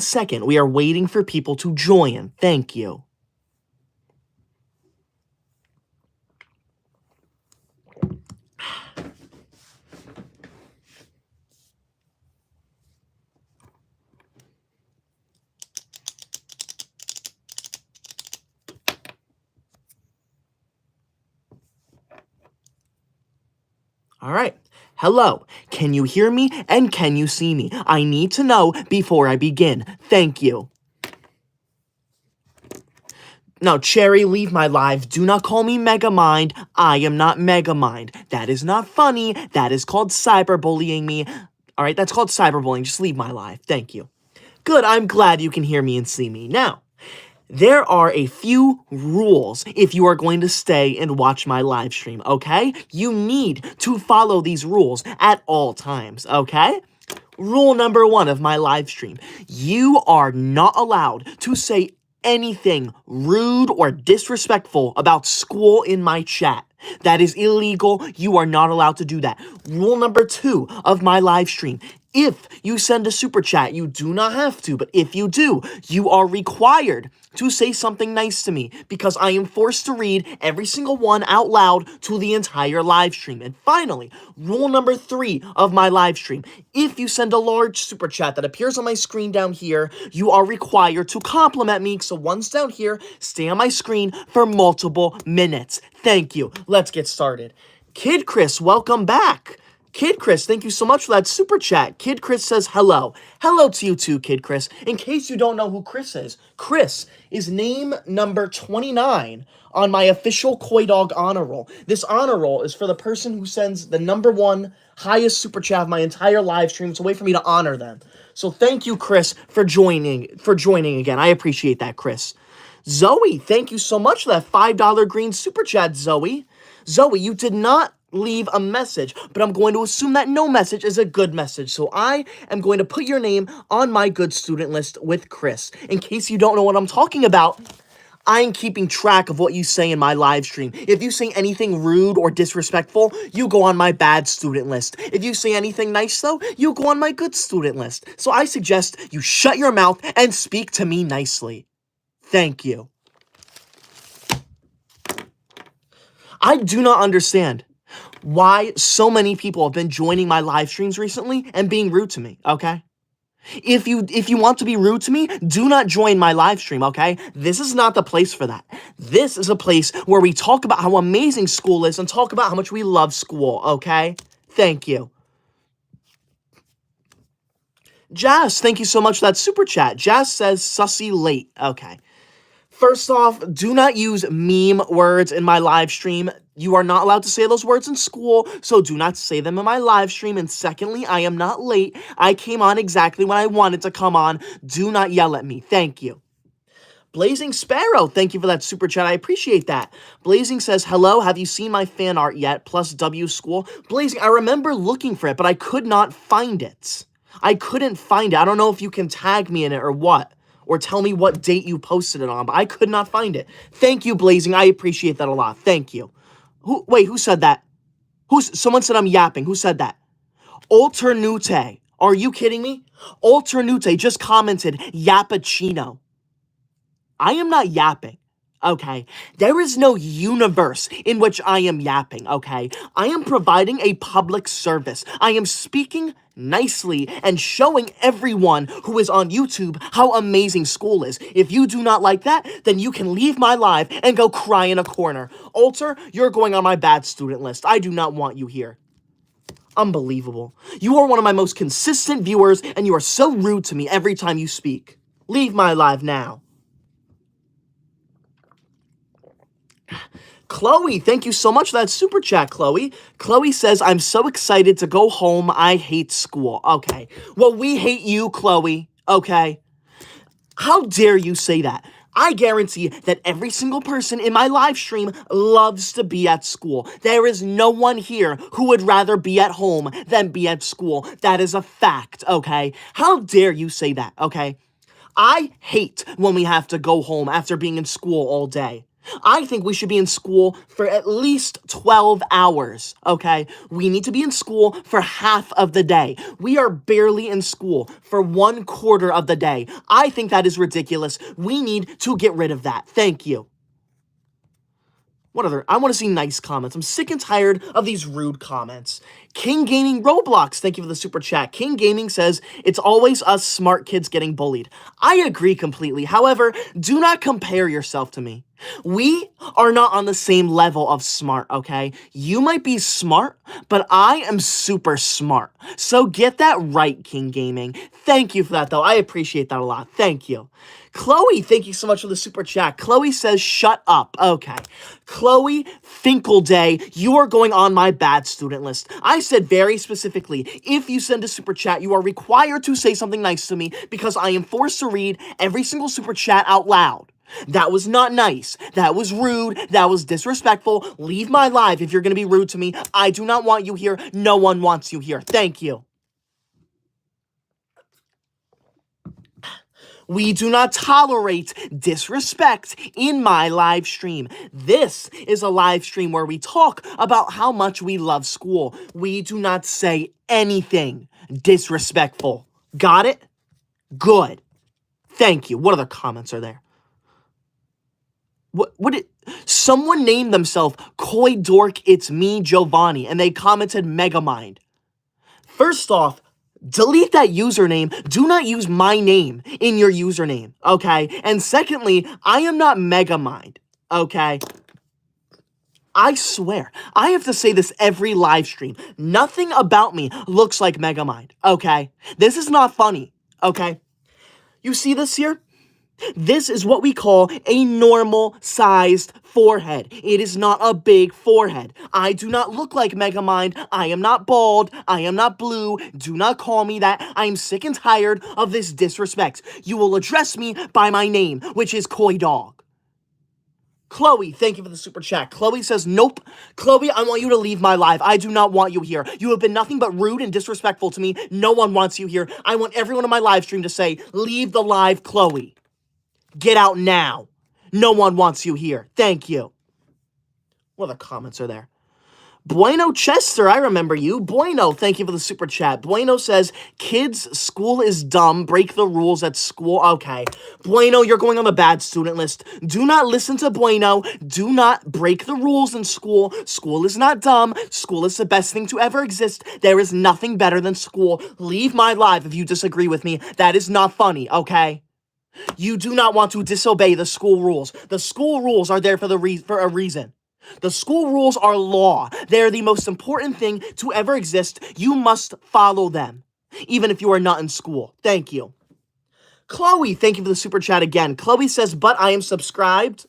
second. We are waiting for people to join. Thank you. All right. Hello. Can you hear me and can you see me? I need to know before I begin. Thank you. No, Cherry, leave my live. Do not call me Megamind. I am not Megamind. That is not funny. That is called cyberbullying me. All right, that's called cyberbullying. Just leave my live. Thank you. Good, I'm glad you can hear me and see me. Now, there are a few rules if you are going to stay and watch my live stream, okay? You need to follow these rules at all times, okay? Rule number 1 of my live stream. You are not allowed to say anything rude or disrespectful about school in my chat. That is illegal. You are not allowed to do that. Rule number 2 of my live stream. If you send a super chat, you do not have to, but if you do, you are required to say something nice to me because I am forced to read every single one out loud to the entire live stream. And finally, rule number 3 of my live stream. If you send a large super chat that appears on my screen down here, you are required to compliment me. So one's down here, stay on my screen for multiple minutes. Thank you. Let's get started. Kid Chris, welcome back. Kid Chris, thank you so much for that super chat. Kid Chris says hello. Hello to you too, Kid Chris. In case you don't know who Chris is name number 29 on my official Koi Dog honor roll. This honor roll is for the person who sends the number 1 highest super chat of my entire live stream. It's a way for me to honor them. So thank you, Chris, for joining again. I appreciate that, Chris. Zoe, thank you so much for that $5 green super chat, Zoe. Zoe, you did not leave a message, but I'm going to assume that no message is a good message. So I am going to put your name on my good student list with Chris. In case you don't know what I'm talking about, I'm keeping track of what you say in my live stream. If you say anything rude or disrespectful, you go on my bad student list. If you say anything nice, though, you go on my good student list. So I suggest you shut your mouth and speak to me nicely. Thank you. I do not understand why so many people have been joining my live streams recently and being rude to me, okay? If you want to be rude to me, do not join my live stream, okay? This is not the place for that. This is a place where we talk about how amazing school is and talk about how much we love school, okay? Thank you. Jazz, thank you so much for that super chat. Jazz says, sussy late. Okay. First off, do not use meme words in my live stream. You are not allowed to say those words in school, so do not say them in my live stream. And secondly, I am not late. I came on exactly when I wanted to come on. Do not yell at me. Thank you. Blazing Sparrow, thank you for that super chat. I appreciate that. Blazing says, hello, have you seen my fan art yet? Plus W school. Blazing, I remember looking for it, but I could not find it. I couldn't find it. I don't know if you can tag me in it or what. Or tell me what date you posted it on, but I could not find it. Thank you, Blazing. I appreciate that a lot. Thank you. Who said that? Someone said I'm yapping. Who said that? Alternute. Are you kidding me? Alternute just commented, Yappuccino. I am not yapping, okay? There is no universe in which I am yapping, okay? I am providing a public service. I am speaking nicely and showing everyone who is on YouTube how amazing school is. If you do not like that, then you can leave my live and go cry in a corner. Alter, you're going on my bad student list. I do not want you here. Unbelievable. You are one of my most consistent viewers, and you are so rude to me every time you speak. Leave my live now. Chloe, thank you so much for that super chat, Chloe. Chloe says, I'm so excited to go home. I hate school. Okay. Well, we hate you, Chloe. Okay. How dare you say that? I guarantee that every single person in my live stream loves to be at school. There is no one here who would rather be at home than be at school. That is a fact, okay? How dare you say that, okay? I hate when we have to go home after being in school all day. I think we should be in school for at least 12 hours, okay? We need to be in school for half of the day. We are barely in school for 1/4 of the day. I think that is ridiculous. We need to get rid of that. Thank you. What other? I want to see nice comments. I'm sick and tired of these rude comments. King Gaming Roblox, thank you for the super chat. King Gaming says, it's always us smart kids getting bullied. I agree completely. However, do not compare yourself to me. We are not on the same level of smart, okay? You might be smart, but I am super smart. So get that right, King Gaming. Thank you for that, though. I appreciate that a lot. Thank you. Chloe, thank you so much for the super chat. Chloe says, shut up. Okay. Chloe Finkelday, you are going on my bad student list. I said very specifically, if you send a super chat, you are required to say something nice to me because I am forced to read every single super chat out loud. That was not nice. That was rude. That was disrespectful. Leave my live if you're going to be rude to me. I do not want you here. No one wants you here. Thank you. We do not tolerate disrespect in my live stream. This is a live stream where we talk about how much we love school. We do not say anything disrespectful. Got it? Good. Thank you. What other comments are there? Someone named themselves Coy Dork, it's me, Giovanni, and they commented Megamind. First off, delete that username. Do not use my name in your username, okay? And secondly, I am not Megamind, okay? I swear, I have to say this every live stream. Nothing about me looks like Megamind, okay? This is not funny, okay? You see this here? This is what we call a normal-sized forehead. It is not a big forehead. I do not look like Megamind. I am not bald. I am not blue. Do not call me that. I am sick and tired of this disrespect. You will address me by my name, which is Coy Dog. Chloe, thank you for the super chat. Chloe says, nope. Chloe, I want you to leave my live. I do not want you here. You have been nothing but rude and disrespectful to me. No one wants you here. I want everyone on my live stream to say, leave the live, Chloe. Get out now. No one wants you here. Thank you. What other comments are there? Bueno Chester, I remember you. Bueno, thank you for the super chat. Bueno says, kids, school is dumb. Break the rules at school. Okay. Bueno, you're going on the bad student list. Do not listen to Bueno. Do not break the rules in school. School is not dumb. School is the best thing to ever exist. There is nothing better than school. Leave my live if you disagree with me. That is not funny, okay? You do not want to disobey the school rules. The school rules are there for a reason. The school rules are law. They are the most important thing to ever exist. You must follow them, even if you are not in school. Thank you. Chloe, thank you for the super chat again. Chloe says, but I am subscribed.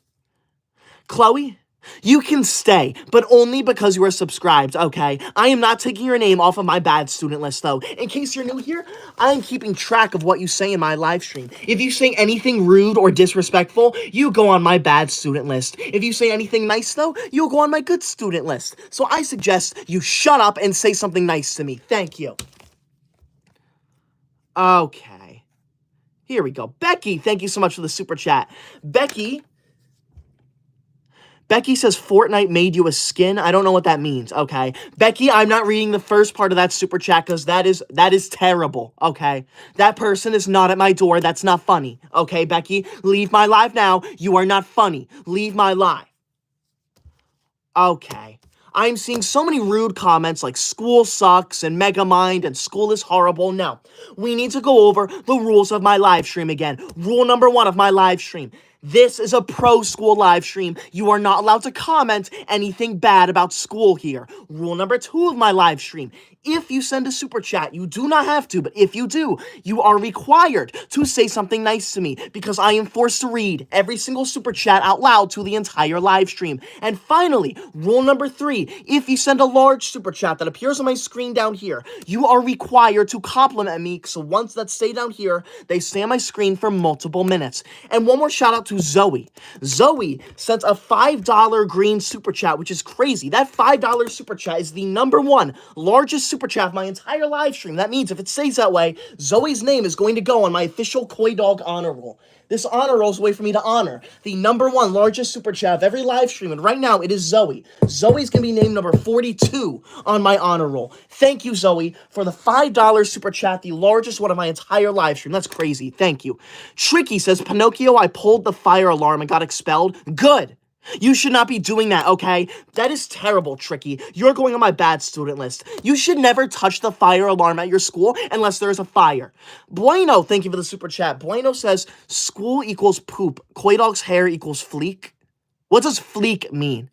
Chloe, you can stay, but only because you are subscribed, okay? I am not taking your name off of my bad student list, though. In case you're new here, I am keeping track of what you say in my live stream. If you say anything rude or disrespectful, you go on my bad student list. If you say anything nice, though, you'll go on my good student list. So I suggest you shut up and say something nice to me. Thank you. Okay. Here we go. Becky, thank you so much for the super chat. Becky says Fortnite made you a skin. I don't know what that means, okay? Becky, I'm not reading the first part of that super chat because that is terrible, okay? That person is not at my door. That's not funny, okay, Becky? Leave my live now. You are not funny. Leave my live. Okay. I'm seeing so many rude comments like school sucks and Megamind and school is horrible. No, we need to go over the rules of my live stream again. Rule number 1 of my live stream. This is a pro school live stream. You are not allowed to comment anything bad about school here. Rule number 2 of my live stream. If you send a super chat, you do not have to, but if you do, you are required to say something nice to me because I am forced to read every single super chat out loud to the entire live stream. And finally, rule number 3, if you send a large super chat that appears on my screen down here, you are required to compliment me. So once that stay down here, they stay on my screen for multiple minutes. And one more shout out to Zoe. Zoe sent a $5 green super chat, which is crazy. That $5 super chat is the #1 largest super chat of my entire live stream. That means if it stays that way, Zoe's name is going to go on my official Coy Dog honor roll. This honor roll is a way for me to honor the #1 largest super chat of every live stream, and right now it is Zoe. Zoe's going to be named number 42 on my honor roll. Thank you, Zoe, for the $5 super chat, the largest one of my entire live stream. That's crazy. Thank you. Tricky says, Pinocchio, I pulled the fire alarm and got expelled. Good. You should not be doing that, okay? That is terrible, Tricky. You're going on my bad student list. You should never touch the fire alarm at your school unless there's a fire. Bueno, thank you for the super chat. Bueno says, school equals poop. Koi Dog's hair equals fleek. What does fleek mean?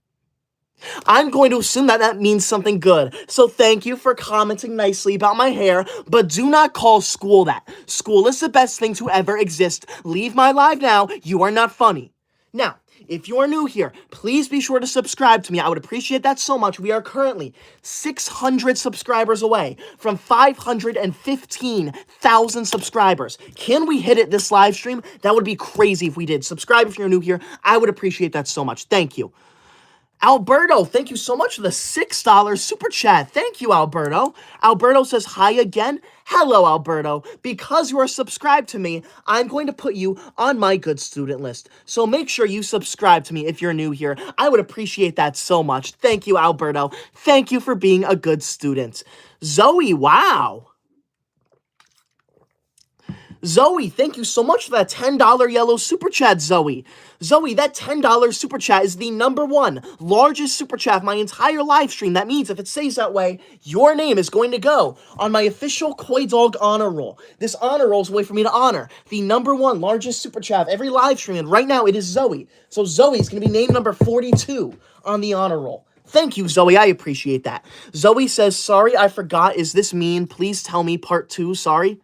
I'm going to assume that that means something good. So thank you for commenting nicely about my hair, but do not call school that. School is the best thing to ever exist. Leave my live now. You are not funny. Now, if you are new here, please be sure to subscribe to me. I would appreciate that so much. We are currently 600 subscribers away from 515,000 subscribers. Can we hit it this live stream? That would be crazy if we did. Subscribe if you're new here. I would appreciate that so much. Thank you. Alberto, thank you so much for the $6 super chat. Thank you, Alberto. Alberto says hi again. Hello, Alberto. Because you are subscribed to me, I'm going to put you on my good student list. So make sure you subscribe to me if you're new here. I would appreciate that so much. Thank you, Alberto. Thank you for being a good student. Zoe, wow. Zoe, thank you so much for that $10 yellow super chat, Zoe. Zoe, that $10 super chat is the #1 largest super chat of my entire live stream. That means if it stays that way, your name is going to go on my official Koi Dog honor roll. This honor roll is a way for me to honor the #1 largest super chat of every live stream, and right now it is Zoe. So Zoe is going to be named number 42 on the honor roll. Thank you, Zoe. I appreciate that. Zoe says, sorry, I forgot. Is this mean? Please tell me part 2. Sorry.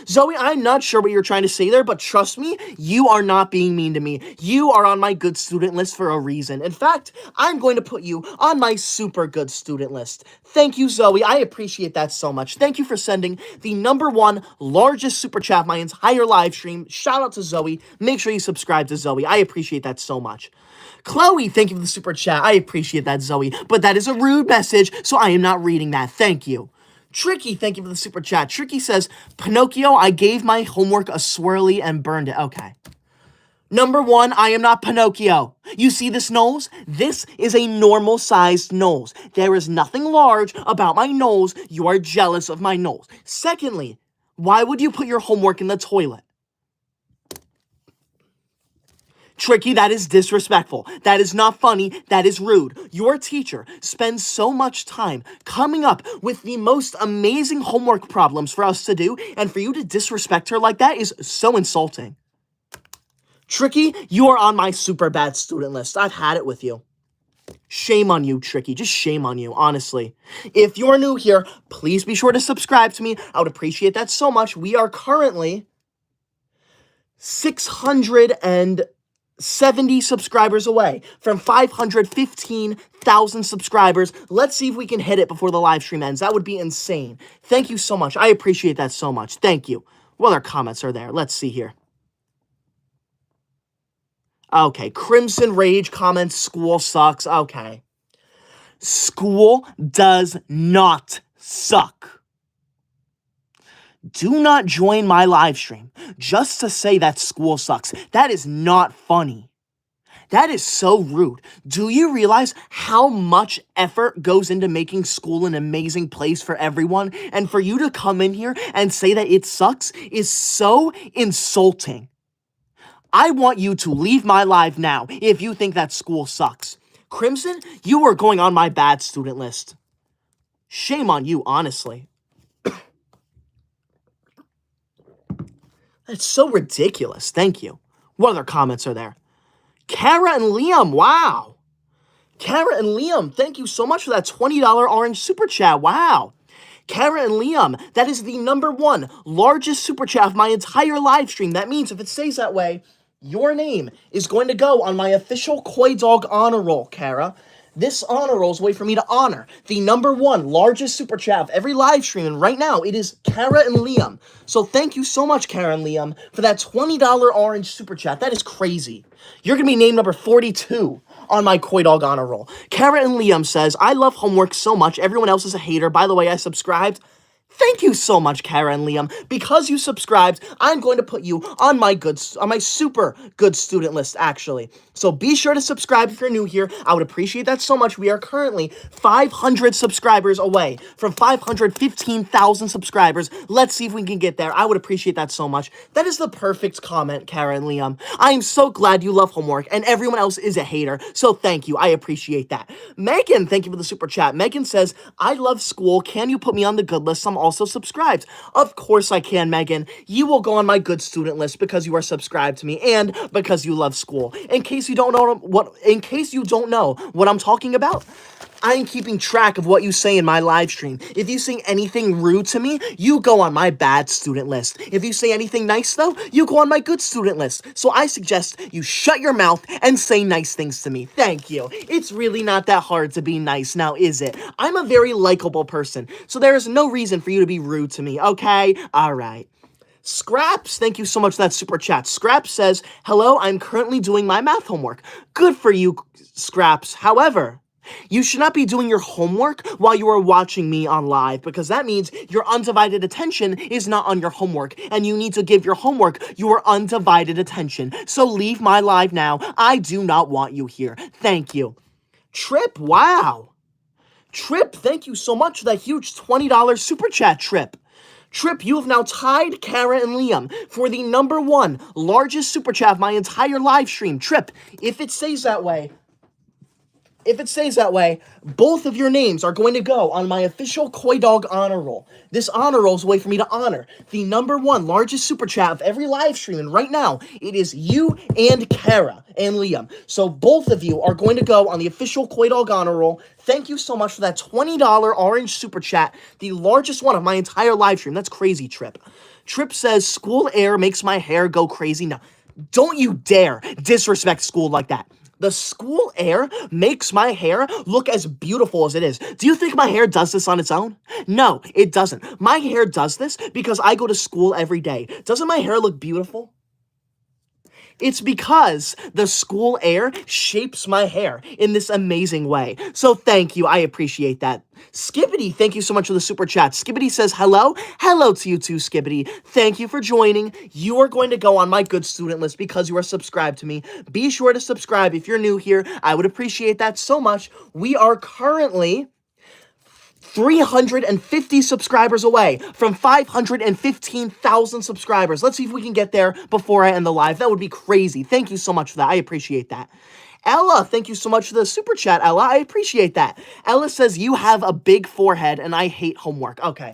Zoe, I'm not sure what you're trying to say there, but trust me, you are not being mean to me. You are on my good student list for a reason. In fact, I'm going to put you on my super good student list. Thank you, Zoe. I appreciate that so much. Thank you for sending the #1 largest super chat of my entire live stream. Shout out to Zoe. Make sure you subscribe to Zoe. I appreciate that so much. Chloe, thank you for the super chat. I appreciate that, Zoe, but that is a rude message, so I am not reading that. Thank you. Tricky, thank you for the super chat. Tricky says, Pinocchio, I gave my homework a swirly and burned it. Okay. #1, I am not Pinocchio. You see this nose? This is a normal-sized nose. There is nothing large about my nose. You are jealous of my nose. Secondly, why would you put your homework in the toilet? Tricky, that is disrespectful. That is not funny. That is rude. Your teacher spends so much time coming up with the most amazing homework problems for us to do, and for you to disrespect her like that is so insulting. Tricky, you are on my super bad student list. I've had it with you. Shame on you, Tricky. Just shame on you, honestly. If you're new here, please be sure to subscribe to me. I would appreciate that so much. We are currently 670 subscribers away from 515,000 subscribers. Let's see if we can hit it before the live stream ends. That would be insane. Thank you so much. I appreciate that so much. Thank you. What other comments are there? Let's see here. Okay, Crimson Rage comments, school sucks. Okay. School does not suck. Do not join my live stream just to say that school sucks. That is not funny. That is so rude. Do you realize how much effort goes into making school an amazing place for everyone? And for you to come in here and say that it sucks is so insulting. I want you to leave my live now if you think that school sucks. Crimson, you are going on my bad student list. Shame on you, honestly. That's so ridiculous. Thank you. What other comments are there? Kara and Liam, wow. Kara and Liam, thank you so much for that $20 orange super chat. Wow. Kara and Liam, that is the #1 largest super chat of my entire live stream. That means if it stays that way, your name is going to go on my official Koi Dog honor roll, Kara. This honor roll is a way for me to honor the #1 largest super chat of every live stream, and right now it is Kara and Liam. So thank you so much, Kara and Liam, for that $20 orange super chat. That is crazy. You're going to be named number 42 on my Koi Dog honor roll. Kara and Liam says, I love homework so much. Everyone else is a hater. By the way, I subscribed. Thank you so much, Kara and Liam. Because you subscribed, I'm going to put you on my super good student list, actually. So be sure to subscribe if you're new here. I would appreciate that so much. We are currently 500 subscribers away from 515,000 subscribers. Let's see if we can get there. I would appreciate that so much. That is the perfect comment, Kara and Liam. I am so glad you love homework, and everyone else is a hater, so thank you. I appreciate that. Megan, thank you for the super chat. Megan says, I love school. Can you put me on the good list? I'm also subscribed. Of course I can, Megan. You will go on my good student list because you are subscribed to me and because you love school. In case you don't know what I'm talking about, I'm keeping track of what you say in my live stream. If you say anything rude to me, you go on my bad student list. If you say anything nice, though, you go on my good student list. So I suggest you shut your mouth and say nice things to me. Thank you. It's really not that hard to be nice now, is it? I'm a very likable person, so there is no reason for you to be rude to me, okay? All right. Scraps, thank you so much for that super chat. Scraps says, hello, I'm currently doing my math homework. Good for you, Scraps. However, you should not be doing your homework while you are watching me on live, because that means your undivided attention is not on your homework, and you need to give your homework your undivided attention. So leave my live now. I do not want you here. Thank you. Trip, wow. Trip, thank you so much for that huge $20 super chat, Trip. Trip, you have now tied Kara and Liam for the #1 largest super chat of my entire live stream. Trip, if it stays that way, both of your names are going to go on my official Koi Dog honor roll. This honor roll is a way for me to honor the #1 largest super chat of every live stream, and right now, it is you and Kara and Liam. So both of you are going to go on the official Koi Dog honor roll. Thank you so much for that $20 orange super chat, the largest one of my entire live stream. That's crazy, Trip. Trip says, school air makes my hair go crazy. Now, don't you dare disrespect school like that. The school air makes my hair look as beautiful as it is. Do you think my hair does this on its own? No, it doesn't. My hair does this because I go to school every day. Doesn't my hair look beautiful? It's because the school air shapes my hair in this amazing way. So thank you. I appreciate that. Skibbity, thank you so much for the super chat. Skibbity says, hello. Hello to you too, Skibbity. Thank you for joining. You are going to go on my good student list because you are subscribed to me. Be sure to subscribe if you're new here. I would appreciate that so much. We are currently 350 subscribers away from 515,000 subscribers. Let's see if we can get there before I end the live. That would be crazy. Thank you so much for that. I appreciate that. Ella, thank you so much for the super chat, Ella. I appreciate that. Ella says, you have a big forehead and I hate homework. Okay.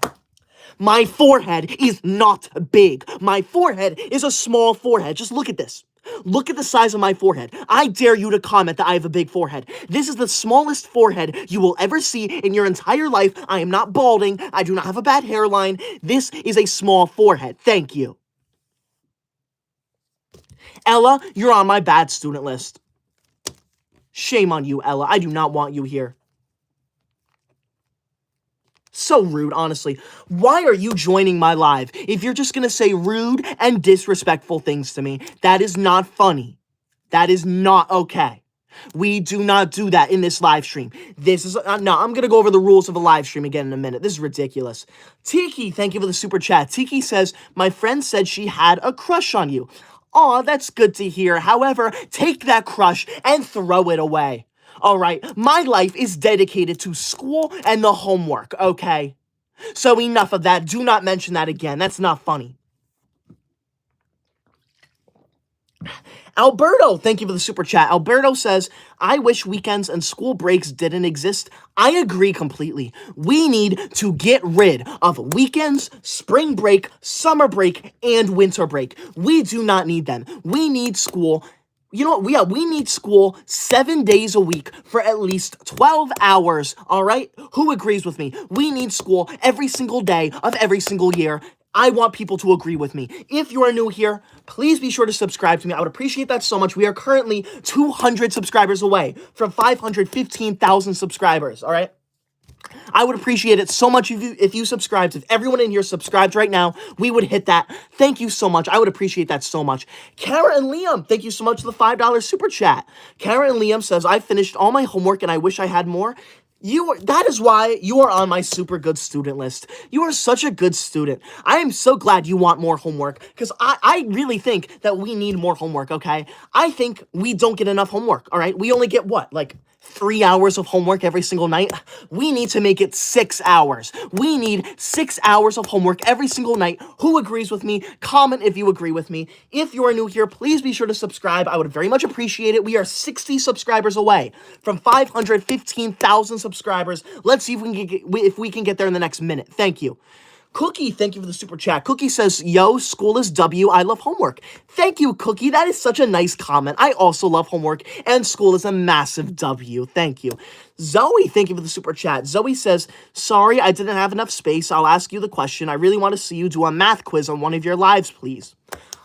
My forehead is not big. My forehead is a small forehead. Just look at this. Look at the size of my forehead. I dare you to comment that I have a big forehead. This is the smallest forehead you will ever see in your entire life. I am not balding. I do not have a bad hairline. This is a small forehead. Thank you. Ella, you're on my bad student list. Shame on you, Ella. I do not want you here. So rude, honestly. Why are you joining my live if you're just gonna say rude and disrespectful things to me? That is not funny. That is not okay. We do not do that in this live stream. This is, no, I'm gonna go over the rules of a live stream again in a minute. This is ridiculous. Tiki, thank you for the super chat. Tiki says, my friend said she had a crush on you. Aw, that's good to hear. However, take that crush and throw it away. All right, my life is dedicated to school and the homework, okay? So enough of that. Do not mention that again. That's not funny. Alberto, thank you for the super chat. Alberto says, I wish weekends and school breaks didn't exist. I agree completely. We need to get rid of weekends, spring break, summer break, and winter break. We do not need them. We need school. You know what? We need school 7 days a week for at least 12 hours, all right? Who agrees with me? We need school every single day of every single year. I want people to agree with me. If you are new here, please be sure to subscribe to me. I would appreciate that so much. We are currently 200 subscribers away from 515,000 subscribers, all right? I would appreciate it so much if you subscribed. If everyone in here subscribed right now, we would hit that. Thank you so much. I would appreciate that so much. Kara and Liam, thank you so much for the $5 super chat. Kara and Liam says, I finished all my homework and I wish I had more. That is why you are on my super good student list. You are such a good student. I am so glad you want more homework, because I really think that we need more homework, okay? I think we don't get enough homework, all right? We only get what, like 3 hours of homework every single night? We need to make it 6 hours. We need 6 hours of homework every single night. Who agrees with me? Comment if you agree with me. If you are new here, please be sure to subscribe. I would very much appreciate it. We are 60 subscribers away from 515,000 subscribers. Let's see if we can get there in the next minute. Thank you. Cookie, thank you for the super chat. Cookie says, yo, school is W, I love homework. Thank you, Cookie. That is such a nice comment. I also love homework, and school is a massive W. Thank you. Zoe, thank you for the super chat. Zoe says, sorry, I didn't have enough space. I'll ask you the question. I really want to see you do a math quiz on one of your lives, please.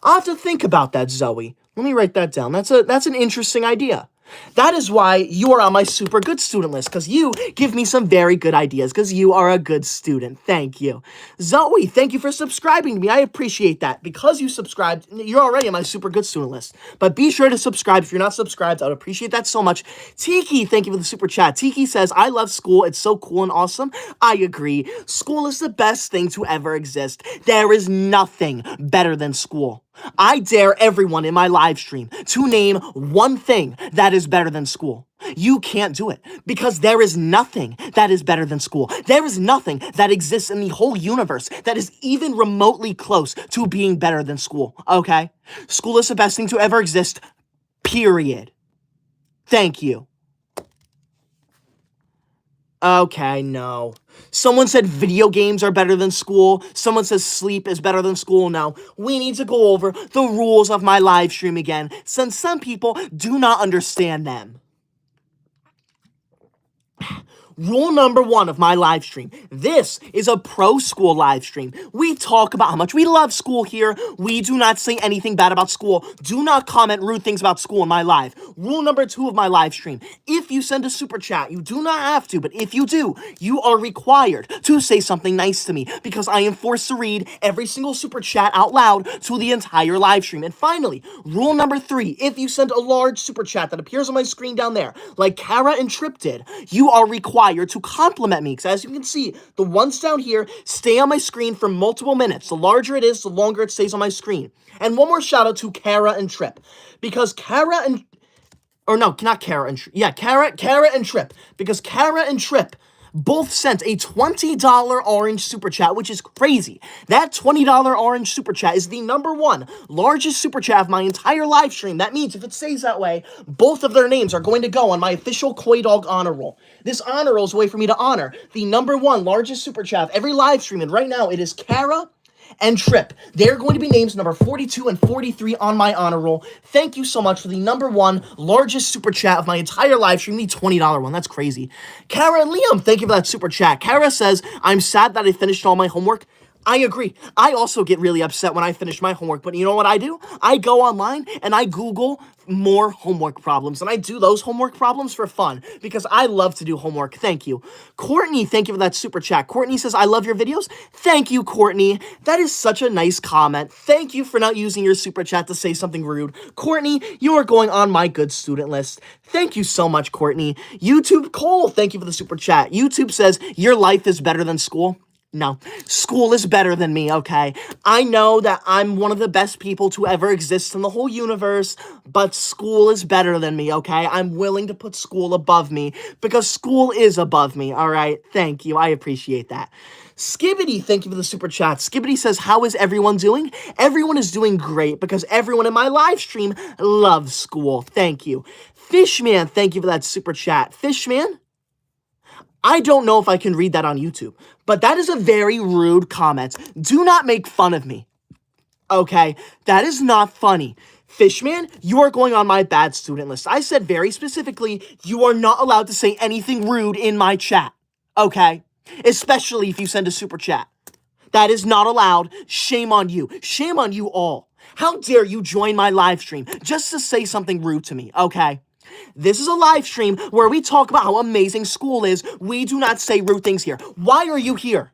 I'll have to think about that, Zoe. Let me write that down. That's an interesting idea. That is why you are on my super good student list, because you give me some very good ideas, because you are a good student. Thank you. Zoe, thank you for subscribing to me. I appreciate that. Because you subscribed, you're already on my super good student list. But be sure to subscribe if you're not subscribed. I would appreciate that so much. Tiki, thank you for the super chat. Tiki says, I love school. It's so cool and awesome. I agree. School is the best thing to ever exist. There is nothing better than school. I dare everyone in my live stream to name one thing that is better than school. You can't do it, because there is nothing that is better than school. There is nothing that exists in the whole universe that is even remotely close to being better than school, okay? School is the best thing to ever exist, period. Thank you. Okay, no. Someone said video games are better than school. Someone says sleep is better than school. No, we need to go over the rules of my live stream again, since some people do not understand them. Rule number 1 of my live stream. This is a pro-school live stream. We talk about how much we love school here. We do not say anything bad about school. Do not comment rude things about school in my live. Rule number 2 of my live stream. If you send a super chat, you do not have to, but if you do, you are required to say something nice to me, because I am forced to read every single super chat out loud to the entire live stream. And finally, rule number 3, if you send a large super chat that appears on my screen down there, like Kara and Trip did, you are required to compliment me, because as you can see, the ones down here stay on my screen for multiple minutes. The larger it is, the longer it stays on my screen. And one more shout out to Kara and Trip, because Kara and Kara and Trip, because Kara and Trip both sent a $20 orange super chat, which is crazy. That $20 orange super chat is the number 1 largest super chat of my entire live stream. That means if it stays that way, both of their names are going to go on my official Koi Dog honor roll. This honor roll is a way for me to honor the number 1 largest super chat of every live stream, and right now it is Kara and Trip. They're going to be names number 42 and 43 on my honor roll. Thank you so much for the number 1 largest super chat of my entire live stream, the $20 one. That's crazy. Kara and Liam, thank you for that super chat. Kara says, I'm sad that I finished all my homework. I agree. I also get really upset when I finish my homework, but you know what I do? I go online and I Google more homework problems, and I do those homework problems for fun, because I love to do homework. Thank you. Courtney, thank you for that super chat. Courtney says, I love your videos. Thank you, Courtney. That is such a nice comment. Thank you for not using your super chat to say something rude. Courtney, you are going on my good student list. Thank you so much, Courtney. YouTube Cole, thank you for the super chat. YouTube says, your life is better than school. No, school is better than me, okay? I know that I'm one of the best people to ever exist in the whole universe, but school is better than me, okay? I'm willing to put school above me, because school is above me, all right? Thank you. I appreciate that. Skibbity, thank you for the super chat. Skibbity says, how is everyone doing? Everyone is doing great, because everyone in my live stream loves school. Thank you. Fishman, thank you for that super chat. Fishman? I don't know if I can read that on YouTube, but that is a very rude comment. Do not make fun of me. Okay, that is not funny. Fishman, you are going on my bad student list. I said very specifically, you are not allowed to say anything rude in my chat. Okay? Especially if you send a super chat. That is not allowed. Shame on you. Shame on you all. How dare you join my live stream just to say something rude to me, okay? This is a live stream where we talk about how amazing school is. We do not say rude things here. Why are you here?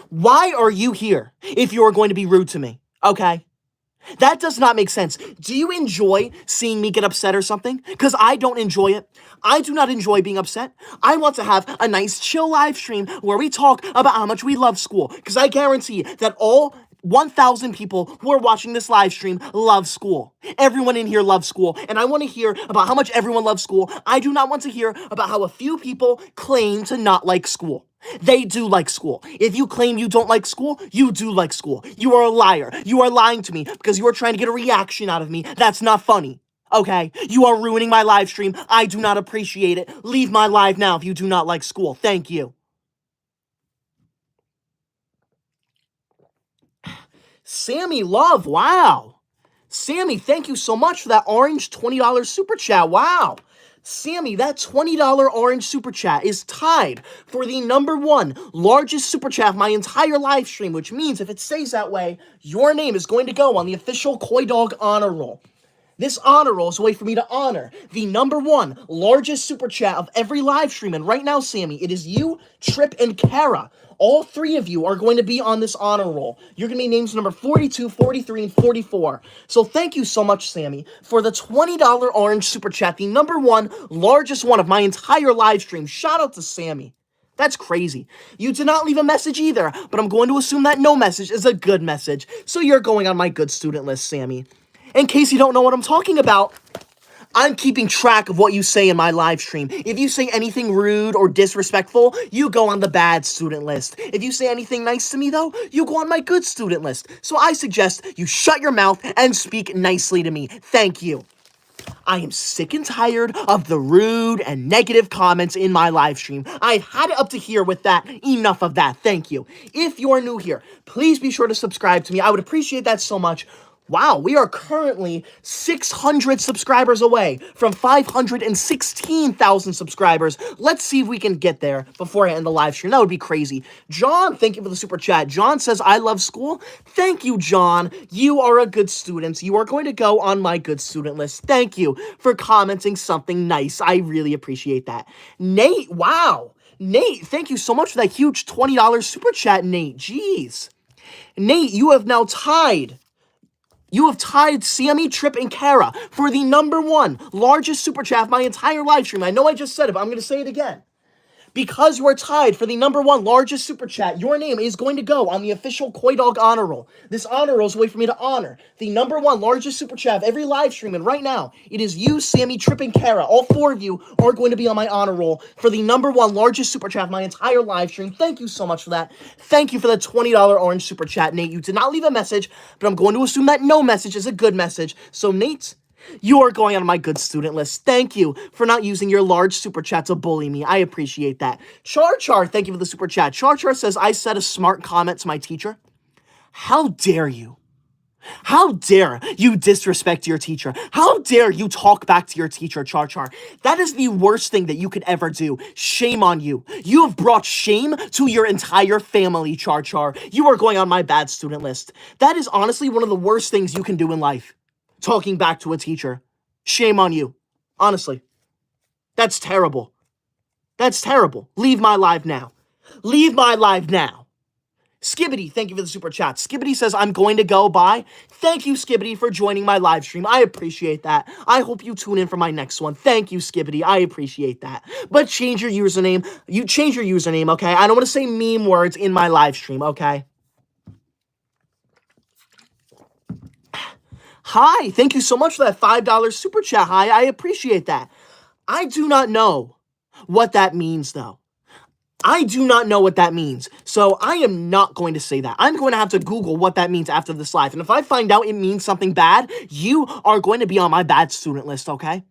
Why are you here if you are going to be rude to me? Okay? That does not make sense. Do you enjoy seeing me get upset or something? Because I don't enjoy it. I do not enjoy being upset. I want to have a nice chill live stream where we talk about how much we love school. Because I guarantee that all 1,000 people who are watching this live stream love school. Everyone in here loves school. And I want to hear about how much everyone loves school. I do not want to hear about how a few people claim to not like school. They do like school. If you claim you don't like school, you do like school. You are a liar. You are lying to me because you are trying to get a reaction out of me. That's not funny. Okay? You are ruining my live stream. I do not appreciate it. Leave my live now if you do not like school. Thank you. Sammy Love, wow. Sammy, thank you so much for that orange $20 super chat. Wow. Sammy, that $20 orange super chat is tied for the #1 largest super chat of my entire live stream, which means if it stays that way, your name is going to go on the official Koi Dog honor roll. This honor roll is a way for me to honor the #1 largest super chat of every live stream. And right now, Sammy, it is you, Trip, and Kara. All three of you are going to be on this honor roll. You're going to be names number 42, 43, and 44. So thank you so much, Sammy, for the $20 orange super chat, the #1 largest one of my entire live stream. Shout out to Sammy. That's crazy. You did not leave a message either, but I'm going to assume that no message is a good message. So you're going on my good student list, Sammy. In case you don't know what I'm talking about, I'm keeping track of what you say in my live stream. If you say anything rude or disrespectful, you go on the bad student list. If you say anything nice to me, though, you go on my good student list. So I suggest you shut your mouth and speak nicely to me. Thank you. I am sick and tired of the rude and negative comments in my live stream. I've had it up to here with that. Enough of that. Thank you. If you are new here, please be sure to subscribe to me. I would appreciate that so much. Wow, we are currently 600 subscribers away from 516,000 subscribers. Let's see if we can get there before I end the live stream. That would be crazy. John, thank you for the super chat. John says, I love school. Thank you, John. You are a good student. You are going to go on my good student list. Thank you for commenting something nice. I really appreciate that. Nate, wow. Nate, thank you so much for that huge $20 super chat, Nate. Jeez. Nate, you have now tied Sammy, Trip, and Kara for the #1 largest super chat of my entire live stream. I know I just said it, but I'm going to say it again. Because you are tied for the #1 largest super chat, your name is going to go on the official Koi Dog honor roll. This honor roll is a way for me to honor the #1 largest super chat of every live stream. And right now, it is you, Sammy, Trip, and Kara. All four of you are going to be on my honor roll for the #1 largest super chat of my entire live stream. Thank you so much for that. Thank you for the $20 orange super chat, Nate. You did not leave a message, but I'm going to assume that no message is a good message. So, Nate, you are going on my good student list. Thank you for not using your large super chat to bully me. I appreciate that. Char, thank you for the super chat. Char says, I said a smart comment to my teacher. How dare you? How dare you disrespect your teacher? How dare you talk back to your teacher, Char? That is the worst thing that you could ever do. Shame on you. You have brought shame to your entire family, Char. You are going on my bad student list. That is honestly one of the worst things you can do in life. Talking back to a teacher. Shame on you. Honestly. That's terrible. That's terrible. Leave my live now. Leave my live now. Skibbity, thank you for the super chat. Skibbity says, I'm going to go. Bye. Thank you, Skibbity, for joining my live stream. I appreciate that. I hope you tune in for my next one. Thank you, Skibbity. I appreciate that. But change your username. You change your username, okay? I don't want to say meme words in my live stream, okay? Hi, thank you so much for that $5 super chat. Hi, I appreciate that. I do not know what that means, though. I do not know what that means, so I am not going to say that. I'm going to have to Google what that means after this live, and if I find out it means something bad, you are going to be on my bad student list, okay?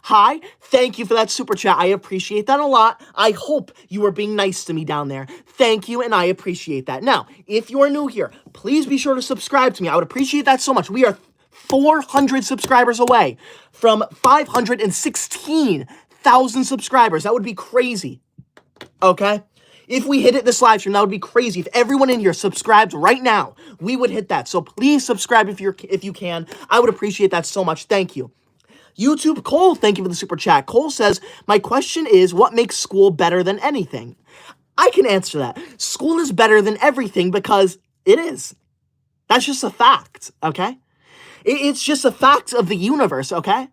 Hi, thank you for that super chat. I appreciate that a lot. I hope you are being nice to me down there. Thank you, and I appreciate that. Now, if you are new here, please be sure to subscribe to me. I would appreciate that so much. We are 400 subscribers away from 516,000 subscribers. That would be crazy. Okay? If we hit it this live stream, that would be crazy. If everyone in here subscribed right now, we would hit that. So please subscribe if you can. I would appreciate that so much. Thank you. YouTube Cole, thank you for the super chat. Cole says, my question is, what makes school better than anything? I can answer that. School is better than everything because it is. That's just a fact, okay? It's just a fact of the universe, okay?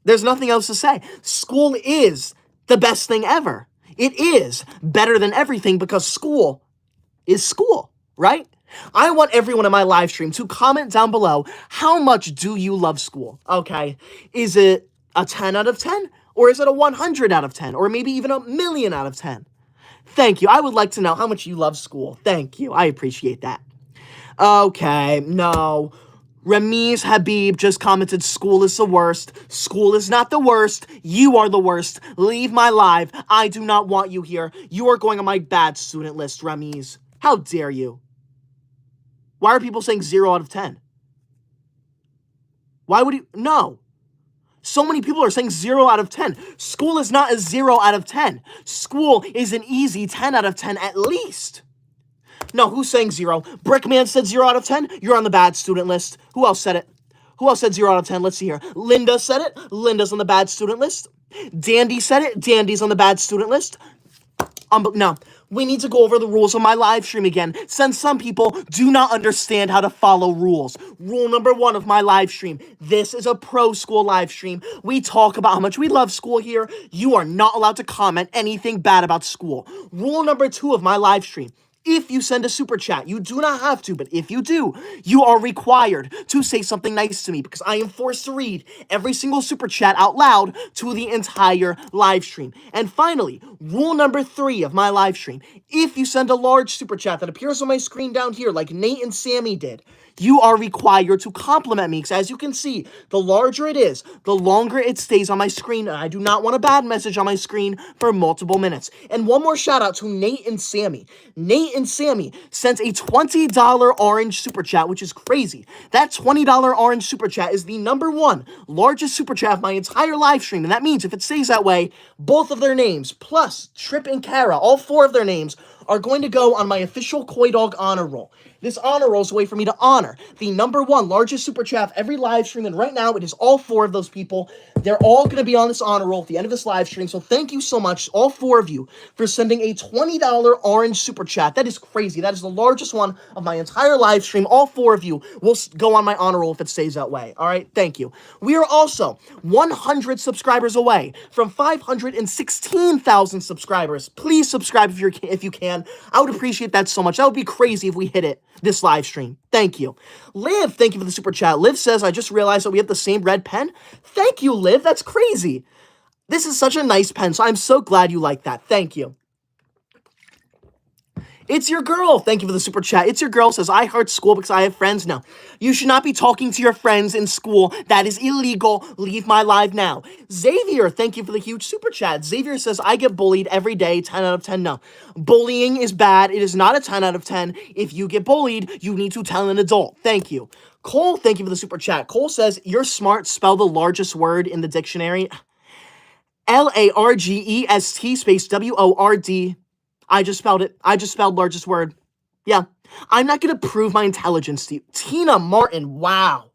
There's nothing else to say. School is the best thing ever. It is better than everything because school is school, right? I want everyone in my live stream to comment down below, how much do you love school? Okay, is it a 10 out of 10? Or is it a 100 out of 10? Or maybe even a million out of 10? Thank you. I would like to know how much you love school. Thank you. I appreciate that. Okay, no. Ramiz Habib just commented, school is the worst. School is not the worst. You are the worst. Leave my live. I do not want you here. You are going on my bad student list, Ramiz. How dare you? Why are people saying 0 out of 10? Why would you? No. So many people are saying 0 out of 10. School is not a 0 out of 10. School is an easy 10 out of 10 at least. No, who's saying 0? Brickman said 0 out of 10. You're on the bad student list. Who else said it? Who else said 0 out of 10? Let's see here. Linda said it. Linda's on the bad student list. Dandy said it. Dandy's on the bad student list. No, we need to go over the rules on my live stream again, since some people do not understand how to follow rules. Rule number 1 of my live stream. This is a pro school live stream. We talk about how much we love school here. You are not allowed to comment anything bad about school. Rule number 2 of my live stream. If you send a super chat, you do not have to, but if you do, you are required to say something nice to me because I am forced to read every single super chat out loud to the entire live stream. And finally, rule number 3 of my live stream. If you send a large super chat that appears on my screen down here like Nate and Sammy did, you are required to compliment me because as you can see, the larger it is, the longer it stays on my screen, and I do not want a bad message on my screen for multiple minutes. And one more shout out to Nate and Sammy. Nate and Sammy sent a $20 orange super chat, which is crazy. That $20 orange super chat is the number 1 largest super chat of my entire live stream, and that means if it stays that way, both of their names, plus Trip and Kara, all 4 of their names, are going to go on my official Koi Dog honor roll. This honor roll is a way for me to honor the number 1 largest super chat of every live stream, and right now it is all 4 of those people. They're all going to be on this honor roll at the end of this live stream, so thank you so much, all 4 of you, for sending a $20 orange super chat. That is crazy. That is the largest one of my entire live stream. All 4 of you will go on my honor roll if it stays that way. All right, thank you. We are also 100 subscribers away from 516,000 subscribers. Please subscribe if you can. I would appreciate that so much. That would be crazy if we hit it this live stream. Thank you. Liv, thank you for the super chat. Liv says, I just realized that we have the same red pen. Thank you, Liv. That's crazy. This is such a nice pen, so I'm so glad you like that. Thank you. It's your girl. Thank you for the super chat. It's your girl says, I heart school because I have friends now. You should not be talking to your friends in school. That is illegal. Leave my live now. Xavier, thank you for the huge super chat. Xavier says, I get bullied every day. 10 out of 10. No. Bullying is bad. It is not a 10 out of 10. If you get bullied, you need to tell an adult. Thank you. Cole, thank you for the super chat. Cole says, you're smart. Spell the largest word in the dictionary. Largest space WORD. I just spelled it. I just spelled largest word. Yeah. I'm not going to prove my intelligence to you. Tina Martin, wow.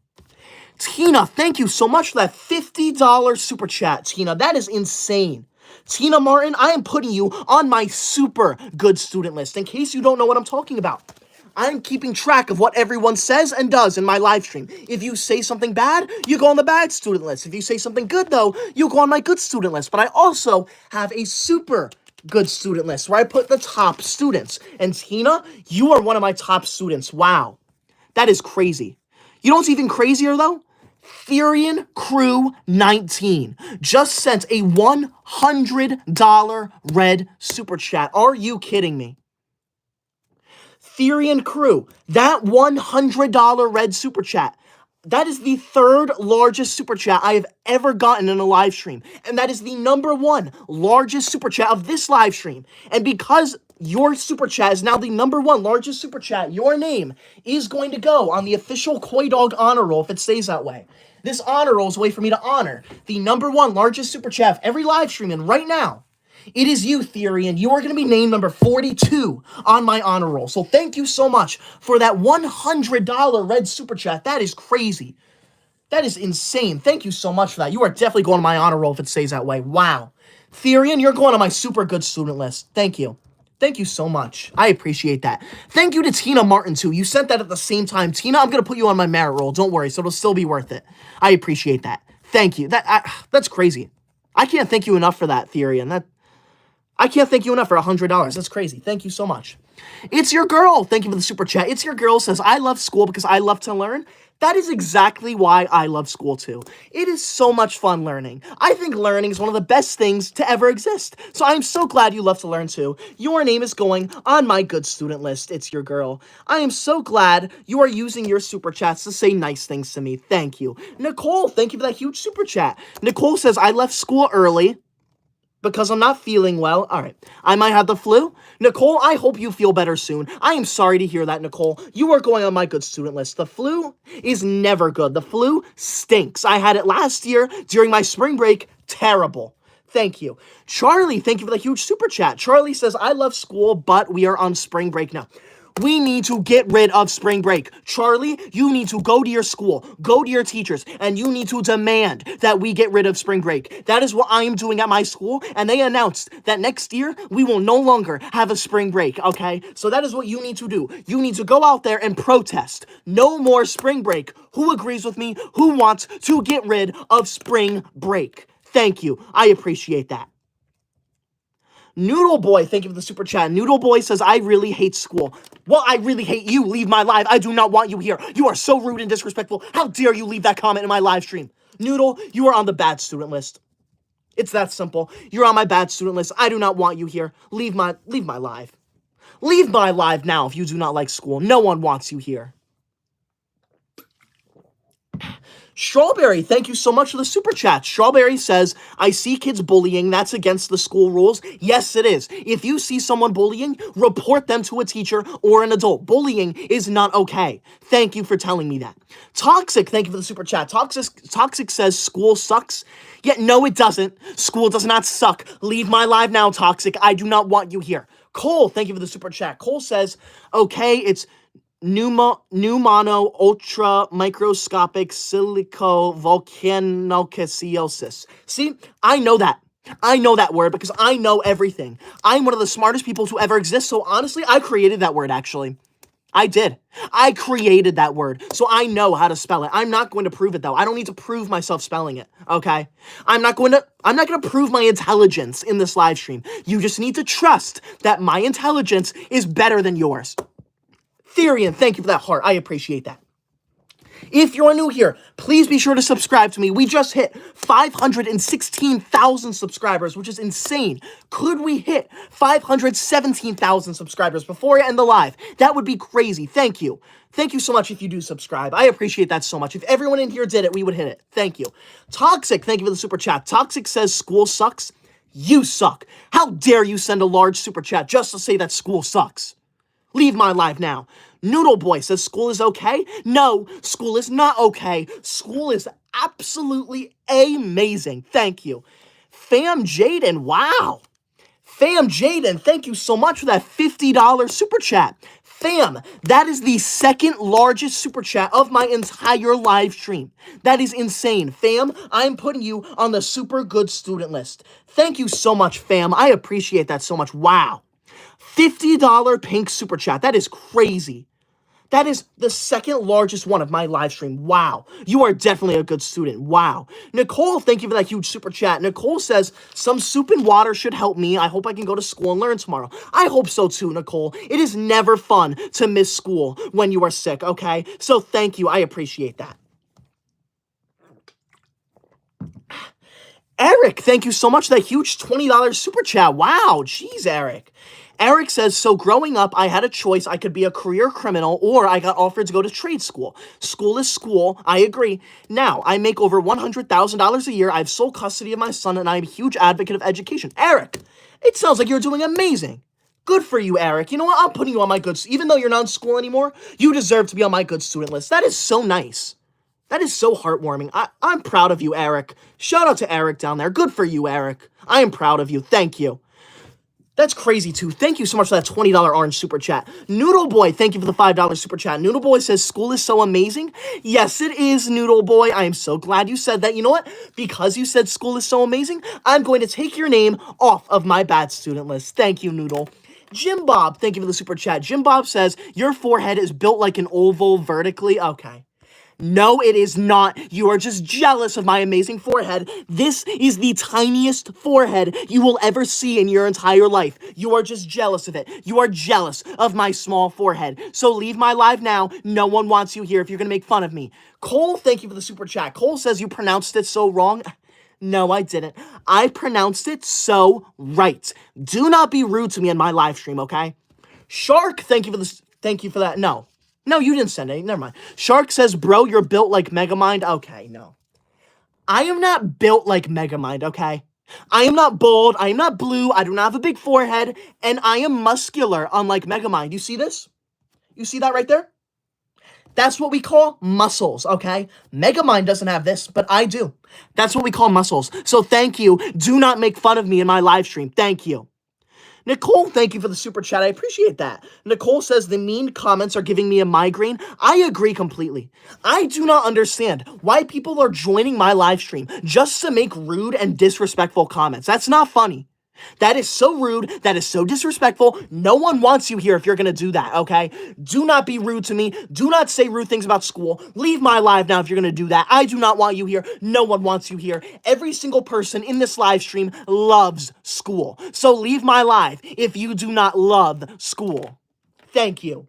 Tina, thank you so much for that $50 super chat, Tina. That is insane. Tina Martin, I am putting you on my super good student list in case you don't know what I'm talking about. I'm keeping track of what everyone says and does in my live stream. If you say something bad, you go on the bad student list. If you say something good, though, you go on my good student list. But I also have a super good student list where I put the top students. And Tina, you are one of my top students. Wow. That is crazy. You know what's even crazier, though? Therian Crew 19 just sent a $100 red super chat. Are you kidding me? Therian Crew, that $100 red super chat, that is the 3rd largest super chat I have ever gotten in a live stream. And that is the number 1 largest super chat of this live stream. And because your super chat is now the number 1 largest super chat, your name is going to go on the official Koi Dog honor roll if it stays that way. This honor roll is a way for me to honor the number 1 largest super chat of every live stream. And right now, it is you, Therian. You are going to be named number 42 on my honor roll. So thank you so much for that $100 red super chat. That is crazy. That is insane. Thank you so much for that. You are definitely going on my honor roll if it stays that way. Wow. Therian, you're going on my super good student list. Thank you. Thank you so much. I appreciate that. Thank you to Tina Martin, too. You sent that at the same time. Tina, I'm going to put you on my merit roll. Don't worry, so it'll still be worth it. I appreciate that. Thank you. That's crazy. I can't thank you enough for that, Theory, and I can't thank you enough for $100. That's crazy. Thank you so much. It's your girl. Thank you for the super chat. It's your girl says, I love school because I love to learn. That is exactly why I love school too. It is so much fun learning. I think learning is one of the best things to ever exist. So I'm so glad you love to learn too. Your name is going on my good student list. It's your girl. I am so glad you are using your super chats to say nice things to me. Thank you. Nicole, thank you for that huge super chat. Nicole says, I left school early because I'm not feeling well. All right. I might have the flu. Nicole, I hope you feel better soon. I am sorry to hear that, Nicole. You are going on my good student list. The flu is never good. The flu stinks. I had it last year during my spring break. Terrible. Thank you. Charlie, thank you for the huge super chat. Charlie says, I love school, but we are on spring break now. We need to get rid of spring break. Charlie, you need to go to your school, go to your teachers, and you need to demand that we get rid of spring break. That is what I am doing at my school, and they announced that next year, we will no longer have a spring break, okay? So that is what you need to do. You need to go out there and protest. No more spring break. Who agrees with me? Who wants to get rid of spring break? Thank you. I appreciate that. Noodle Boy, thank you for the super chat. Noodle Boy says, I really hate school. Well, I really hate you. Leave my live. I do not want you here. You are so rude and disrespectful. How dare you leave that comment in my live stream? Noodle, you are on the bad student list. It's that simple. You're on my bad student list. I do not want you here. Leave my live. Leave my live now if you do not like school. No one wants you here. Strawberry, thank you so much for the super chat. Strawberry says, I see kids bullying. That's against the school rules. Yes, it is. If you see someone bullying, report them to a teacher or an adult. Bullying is not okay. Thank you for telling me that. Toxic, thank you for the super chat. Toxic says, school sucks. Yet, no, it doesn't. School does not suck. Leave my live now, Toxic. I do not want you here. Cole, thank you for the super chat. Cole says, okay, it's pneumono ultra microscopic silico volcanocosiosis. See, I know that. I know that word because I know everything. I'm one of the smartest people to ever exist. So honestly, I created that word actually. I did. I created that word. So I know how to spell it. I'm not going to prove it though. I don't need to prove myself spelling it. Okay? I'm not going to prove my intelligence in this live stream. You just need to trust that my intelligence is better than yours. Therian, thank you for that heart. I appreciate that. If you're new here, please be sure to subscribe to me. We just hit 516,000 subscribers, which is insane. Could we hit 517,000 subscribers before I end the live? That would be crazy. Thank you. Thank you so much if you do subscribe. I appreciate that so much. If everyone in here did it, we would hit it. Thank you. Toxic, thank you for the super chat. Toxic says school sucks. You suck. How dare you send a large super chat just to say that school sucks? Leave my live now. Noodle Boy says school is okay. No, school is not okay. School is absolutely amazing. Thank you. Fam Jaden, wow. Fam Jaden, thank you so much for that $50 super chat. Fam, that is the second largest super chat of my entire live stream. That is insane. Fam, I'm putting you on the super good student list. Thank you so much, fam. I appreciate that so much. Wow. $50 pink super chat. That is crazy. That is the second largest one of my live stream. Wow. You are definitely a good student. Wow. Nicole, thank you for that huge super chat. Nicole says, some soup and water should help me. I hope I can go to school and learn tomorrow. I hope so too, Nicole. It is never fun to miss school when you are sick, okay? So thank you. I appreciate that. Eric, thank you so much for that huge $20 super chat. Wow. Jeez, Eric. Eric says, so growing up, I had a choice. I could be a career criminal or I got offered to go to trade school. School is school. I agree. Now, I make over $100,000 a year. I have sole custody of my son and I'm a huge advocate of education. Eric, it sounds like you're doing amazing. Good for you, Eric. You know what? I'm putting you on my good, even though you're not in school anymore, you deserve to be on my good student list. That is so nice. That is so heartwarming. I'm proud of you, Eric. Shout out to Eric down there. Good for you, Eric. I am proud of you. Thank you. That's crazy, too. Thank you so much for that $20 orange super chat. Noodle Boy, thank you for the $5 super chat. Noodle Boy says, school is so amazing. Yes, it is, Noodle Boy. I am so glad you said that. You know what? Because you said school is so amazing, I'm going to take your name off of my bad student list. Thank you, Noodle. Jim Bob, thank you for the super chat. Jim Bob says, your forehead is built like an oval vertically. Okay. No, it is not. You are just jealous of my amazing forehead. This is the tiniest forehead you will ever see in your entire life. You are just jealous of it. You are jealous of my small forehead. So leave my live now. No one wants you here if you're going to make fun of me. Cole, thank you for the super chat. Cole says you pronounced it so wrong. No, I didn't. I pronounced it so right. Do not be rude to me in my live stream, okay? Shark, thank you for that. No, you didn't send any. Never mind. Shark says, bro, you're built like Megamind. Okay, no. I am not built like Megamind, okay? I am not bald. I am not blue. I do not have a big forehead. And I am muscular, unlike Megamind. You see this? You see that right there? That's what we call muscles, okay? Megamind doesn't have this, but I do. That's what we call muscles. So thank you. Do not make fun of me in my live stream. Thank you. Nicole, thank you for the super chat. I appreciate that. Nicole says the mean comments are giving me a migraine. I agree completely. I do not understand why people are joining my live stream just to make rude and disrespectful comments. That's not funny. That is so rude. That is so disrespectful. No one wants you here if you're going to do that, okay? Do not be rude to me. Do not say rude things about school. Leave my live now if you're going to do that. I do not want you here. No one wants you here. Every single person in this live stream loves school. So leave my live if you do not love school. Thank you.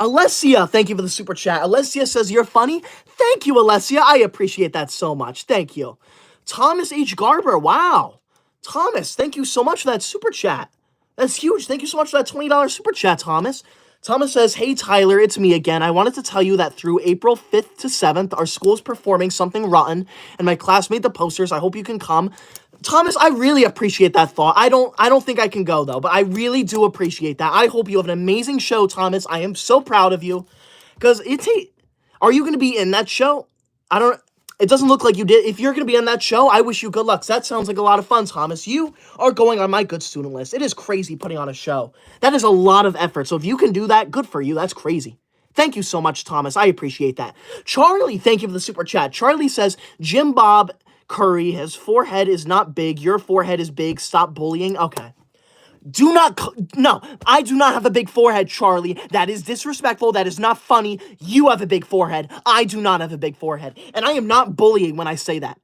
Alessia, thank you for the super chat. Alessia says, you're funny. Thank you, Alessia. I appreciate that so much. Thank you. Thomas H. Garber, wow. Thomas, thank you so much for that super chat. That's huge. Thank you so much for that $20 super chat, Thomas. Thomas says, hey, Tyler, it's me again. I wanted to tell you that through April 5th to 7th, our school's performing something rotten, and my class made the posters. I hope you can come. Thomas, I really appreciate that thought. I don't think I can go, though, but I really do appreciate that. I hope you have an amazing show, Thomas. I am so proud of you. Because are you going to be in that show? It doesn't look like you did. If you're going to be on that show, I wish you good luck. That sounds like a lot of fun, Thomas. You are going on my good student list. It is crazy putting on a show. That is a lot of effort. So if you can do that, good for you. That's crazy. Thank you so much, Thomas. I appreciate that. Charlie, thank you for the super chat. Charlie says, Jim Bob Curry, his forehead is not big. Your forehead is big. Stop bullying. Okay. No, I do not have a big forehead, Charlie. That is disrespectful. That is not funny. You have a big forehead. I do not have a big forehead. And I am not bullying when I say that.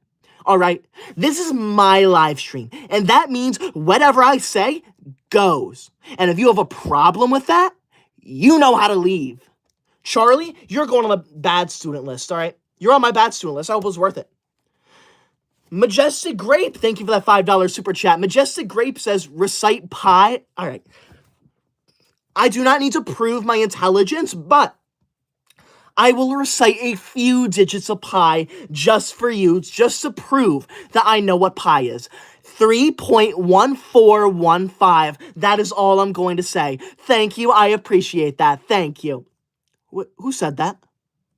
All right? This is my live stream. And that means whatever I say goes. And if you have a problem with that, you know how to leave. Charlie, you're going on the bad student list, all right? You're on my bad student list. I hope it was worth it. Majestic Grape, thank you for that $5 super chat. Majestic Grape says, recite pi. All right. I do not need to prove my intelligence, but I will recite a few digits of pi just for you, just to prove that I know what pi is. 3.1415. That is all I'm going to say. Thank you. I appreciate that. Thank you. Who said that?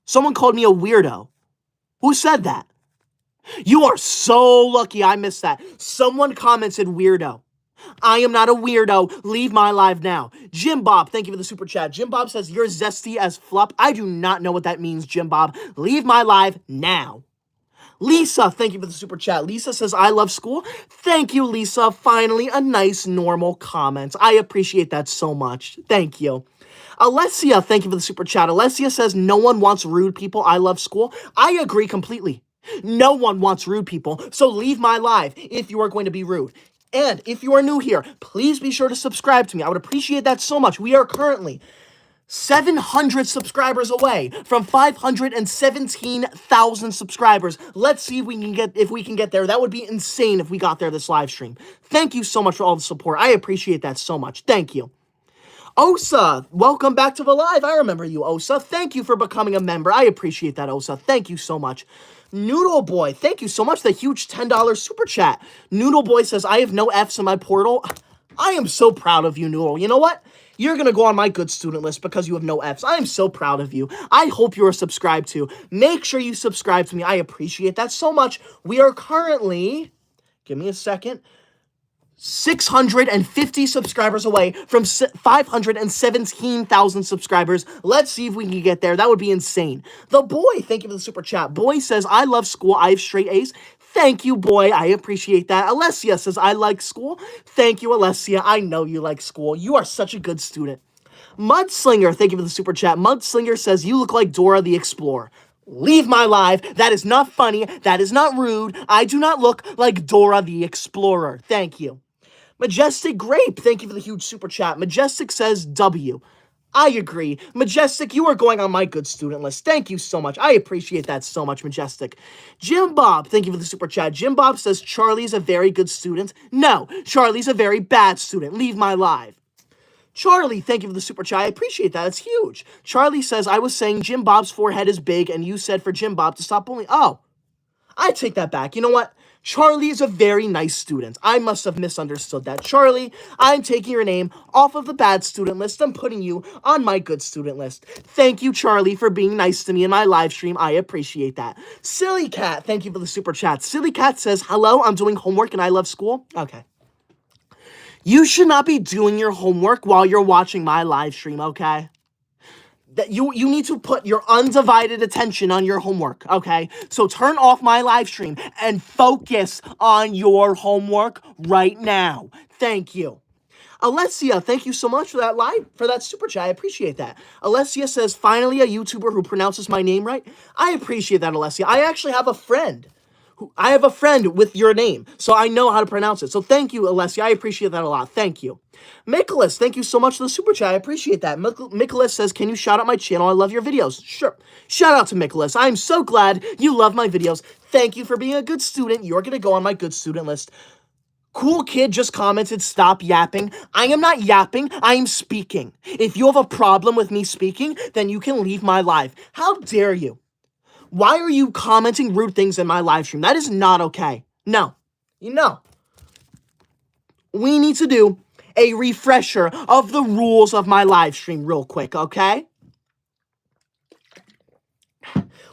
Someone called me a weirdo. Who said that? You are so lucky I missed that. Someone commented weirdo. I am not a weirdo. Leave my live now. Jim Bob, thank you for the super chat. Jim Bob says, you're zesty as flup. I do not know what that means, Jim Bob. Leave my live now. Lisa, thank you for the super chat. Lisa says, I love school. Thank you, Lisa. Finally, a nice, normal comment. I appreciate that so much. Thank you. Alessia, thank you for the super chat. Alessia says, no one wants rude people. I love school. I agree completely. No one wants rude people, so leave my live if you are going to be rude. And if you are new here, please be sure to subscribe to me. I would appreciate that so much. We are currently 700 subscribers away from 517,000 subscribers. Let's see if we can get there. That would be insane if we got there this live stream. Thank you so much for all the support. I appreciate that so much. Thank you. Osa, welcome back to the live. I remember you, Osa. Thank you for becoming a member. I appreciate that, Osa. Thank you so much. Noodle Boy, thank you so much for the huge $10 super chat. Noodle Boy says, I have no Fs in my portal. I am so proud of you, Noodle. You know what? You're going to go on my good student list because you have no Fs. I am so proud of you. I hope you are subscribed to. Make sure you subscribe to me. I appreciate that so much. We are currently, give me a second, 650 subscribers away from 517,000 subscribers. Let's see if we can get there. That would be insane. The Boy, thank you for the super chat. Boy says, I love school. I have straight A's. Thank you, boy. I appreciate that. Alessia says, I like school. Thank you, Alessia. I know you like school. You are such a good student. Mudslinger, thank you for the super chat. Mudslinger says, you look like Dora the Explorer. Leave my live. That is not funny. That is not rude. I do not look like Dora the Explorer. Thank you. Majestic Grape, thank you for the huge super chat. Majestic says W. I agree. Majestic, you are going on my good student list. Thank you so much. I appreciate that so much, Majestic. Jim Bob, thank you for the super chat. Jim Bob says Charlie's a very good student. No, Charlie's a very bad student. Leave my live. Charlie, thank you for the super chat. I appreciate that. It's huge. Charlie says, I was saying Jim Bob's forehead is big, and you said for Jim Bob to stop bullying. Oh, I take that back. You know what? Charlie is a very nice student. I must have misunderstood that. Charlie, I'm taking your name off of the bad student list. I'm putting you on my good student list. Thank you, Charlie, for being nice to me in my live stream. I appreciate that. Silly Cat, thank you for the super chat. Silly Cat says, hello, I'm doing homework and I love school. Okay. You should not be doing your homework while you're watching my live stream, okay? That you need to put your undivided attention on your homework, okay? So turn off my live stream and focus on your homework right now. Thank you. Alessia, thank you so much for that super chat. I appreciate that. Alessia says, finally a YouTuber who pronounces my name right. I appreciate that, Alessia. I actually have a friend. I have a friend with your name, so I know how to pronounce it. So thank you, Alessia. I appreciate that a lot. Thank you. Nicholas, thank you so much for the super chat. I appreciate that. Nicholas says, can you shout out my channel? I love your videos. Sure. Shout out to Nicholas. I'm so glad you love my videos. Thank you for being a good student. You're going to go on my good student list. Cool Kid just commented, stop yapping. I am not yapping. I am speaking. If you have a problem with me speaking, then you can leave my live. How dare you? Why are you commenting rude things in my live stream? That is not okay. No. We need to do a refresher of the rules of my live stream real quick, okay?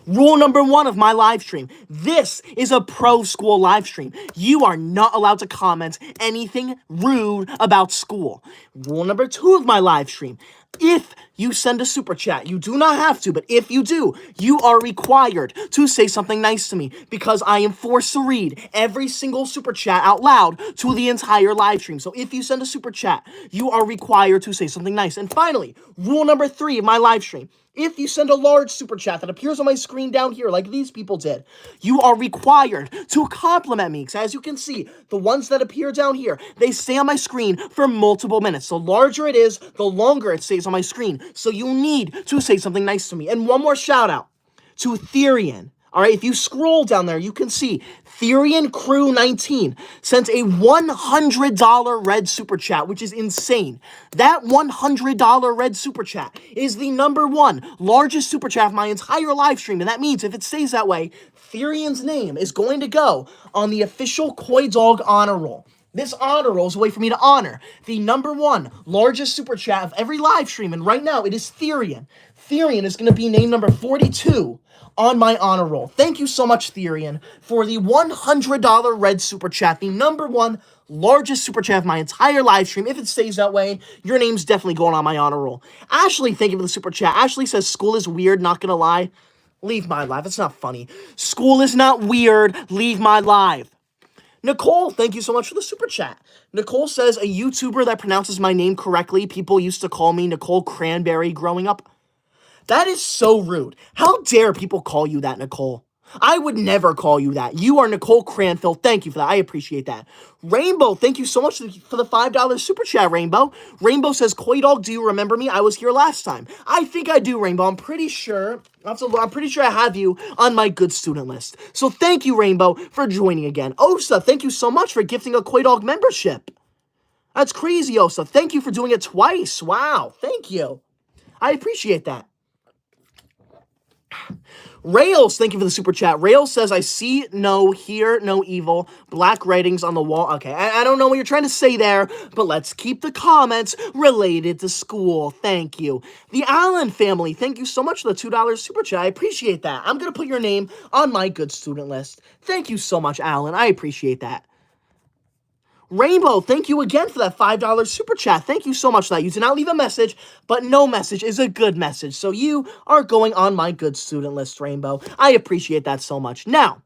Rule number 1 of my live stream. This is a pro school live stream. You are not allowed to comment anything rude about school. Rule number 2 of my live stream. If you send a super chat, you do not have to, but if you do, you are required to say something nice to me because I am forced to read every single super chat out loud to the entire live stream. So if you send a super chat, you are required to say something nice. And finally, rule number 3 of my live stream. If you send a large super chat that appears on my screen down here, like these people did, you are required to compliment me. Because as you can see, the ones that appear down here, they stay on my screen for multiple minutes. The larger it is, the longer it stays on my screen. So you need to say something nice to me. And one more shout out to Therian. All right, if you scroll down there, you can see Therian Crew 19 sent a $100 red super chat, which is insane. That $100 red super chat is the #1 largest super chat of my entire live stream. And that means if it stays that way, Therian's name is going to go on the official Koi Dog honor roll. This honor roll is a way for me to honor the #1 largest super chat of every live stream. And right now, it is Therian. Therian is going to be name number 42 on my honor roll. Thank you so much, Therian, for the $100 red super chat, the #1 largest super chat of my entire live stream. If it stays that way, your name's definitely going on my honor roll. Ashley, thank you for the super chat. Ashley says, school is weird, not gonna lie. Leave my live. It's not funny. School is not weird. Leave my live. Nicole, thank you so much for the super chat. Nicole says, a YouTuber that pronounces my name correctly, people used to call me Nicole Cranberry growing up. That is so rude. How dare people call you that, Nicole? I would never call you that. You are Nicole Cranfield. Thank you for that. I appreciate that. Rainbow, thank you so much for the $5 super chat, Rainbow. Rainbow says, Koi Dog, do you remember me? I was here last time. I think I do, Rainbow. I'm pretty sure I have you on my good student list. So thank you, Rainbow, for joining again. Osa, thank you so much for gifting a Koi Dog membership. That's crazy, Osa. Thank you for doing it twice. Wow, thank you. I appreciate that. Rails, thank you for the super chat. Rails says, I see no, hear no evil, black writings on the wall. Okay, I don't know what you're trying to say there, but let's keep the comments related to school. Thank you. The Allen family, thank you so much for the $2 super chat. I appreciate that. I'm going to put your name on my good student list. Thank you so much, Allen. I appreciate that. Rainbow, thank you again for that $5 super chat. Thank you so much for that. You did not leave a message, but no message is a good message. So you are going on my good student list, Rainbow. I appreciate that so much. Now,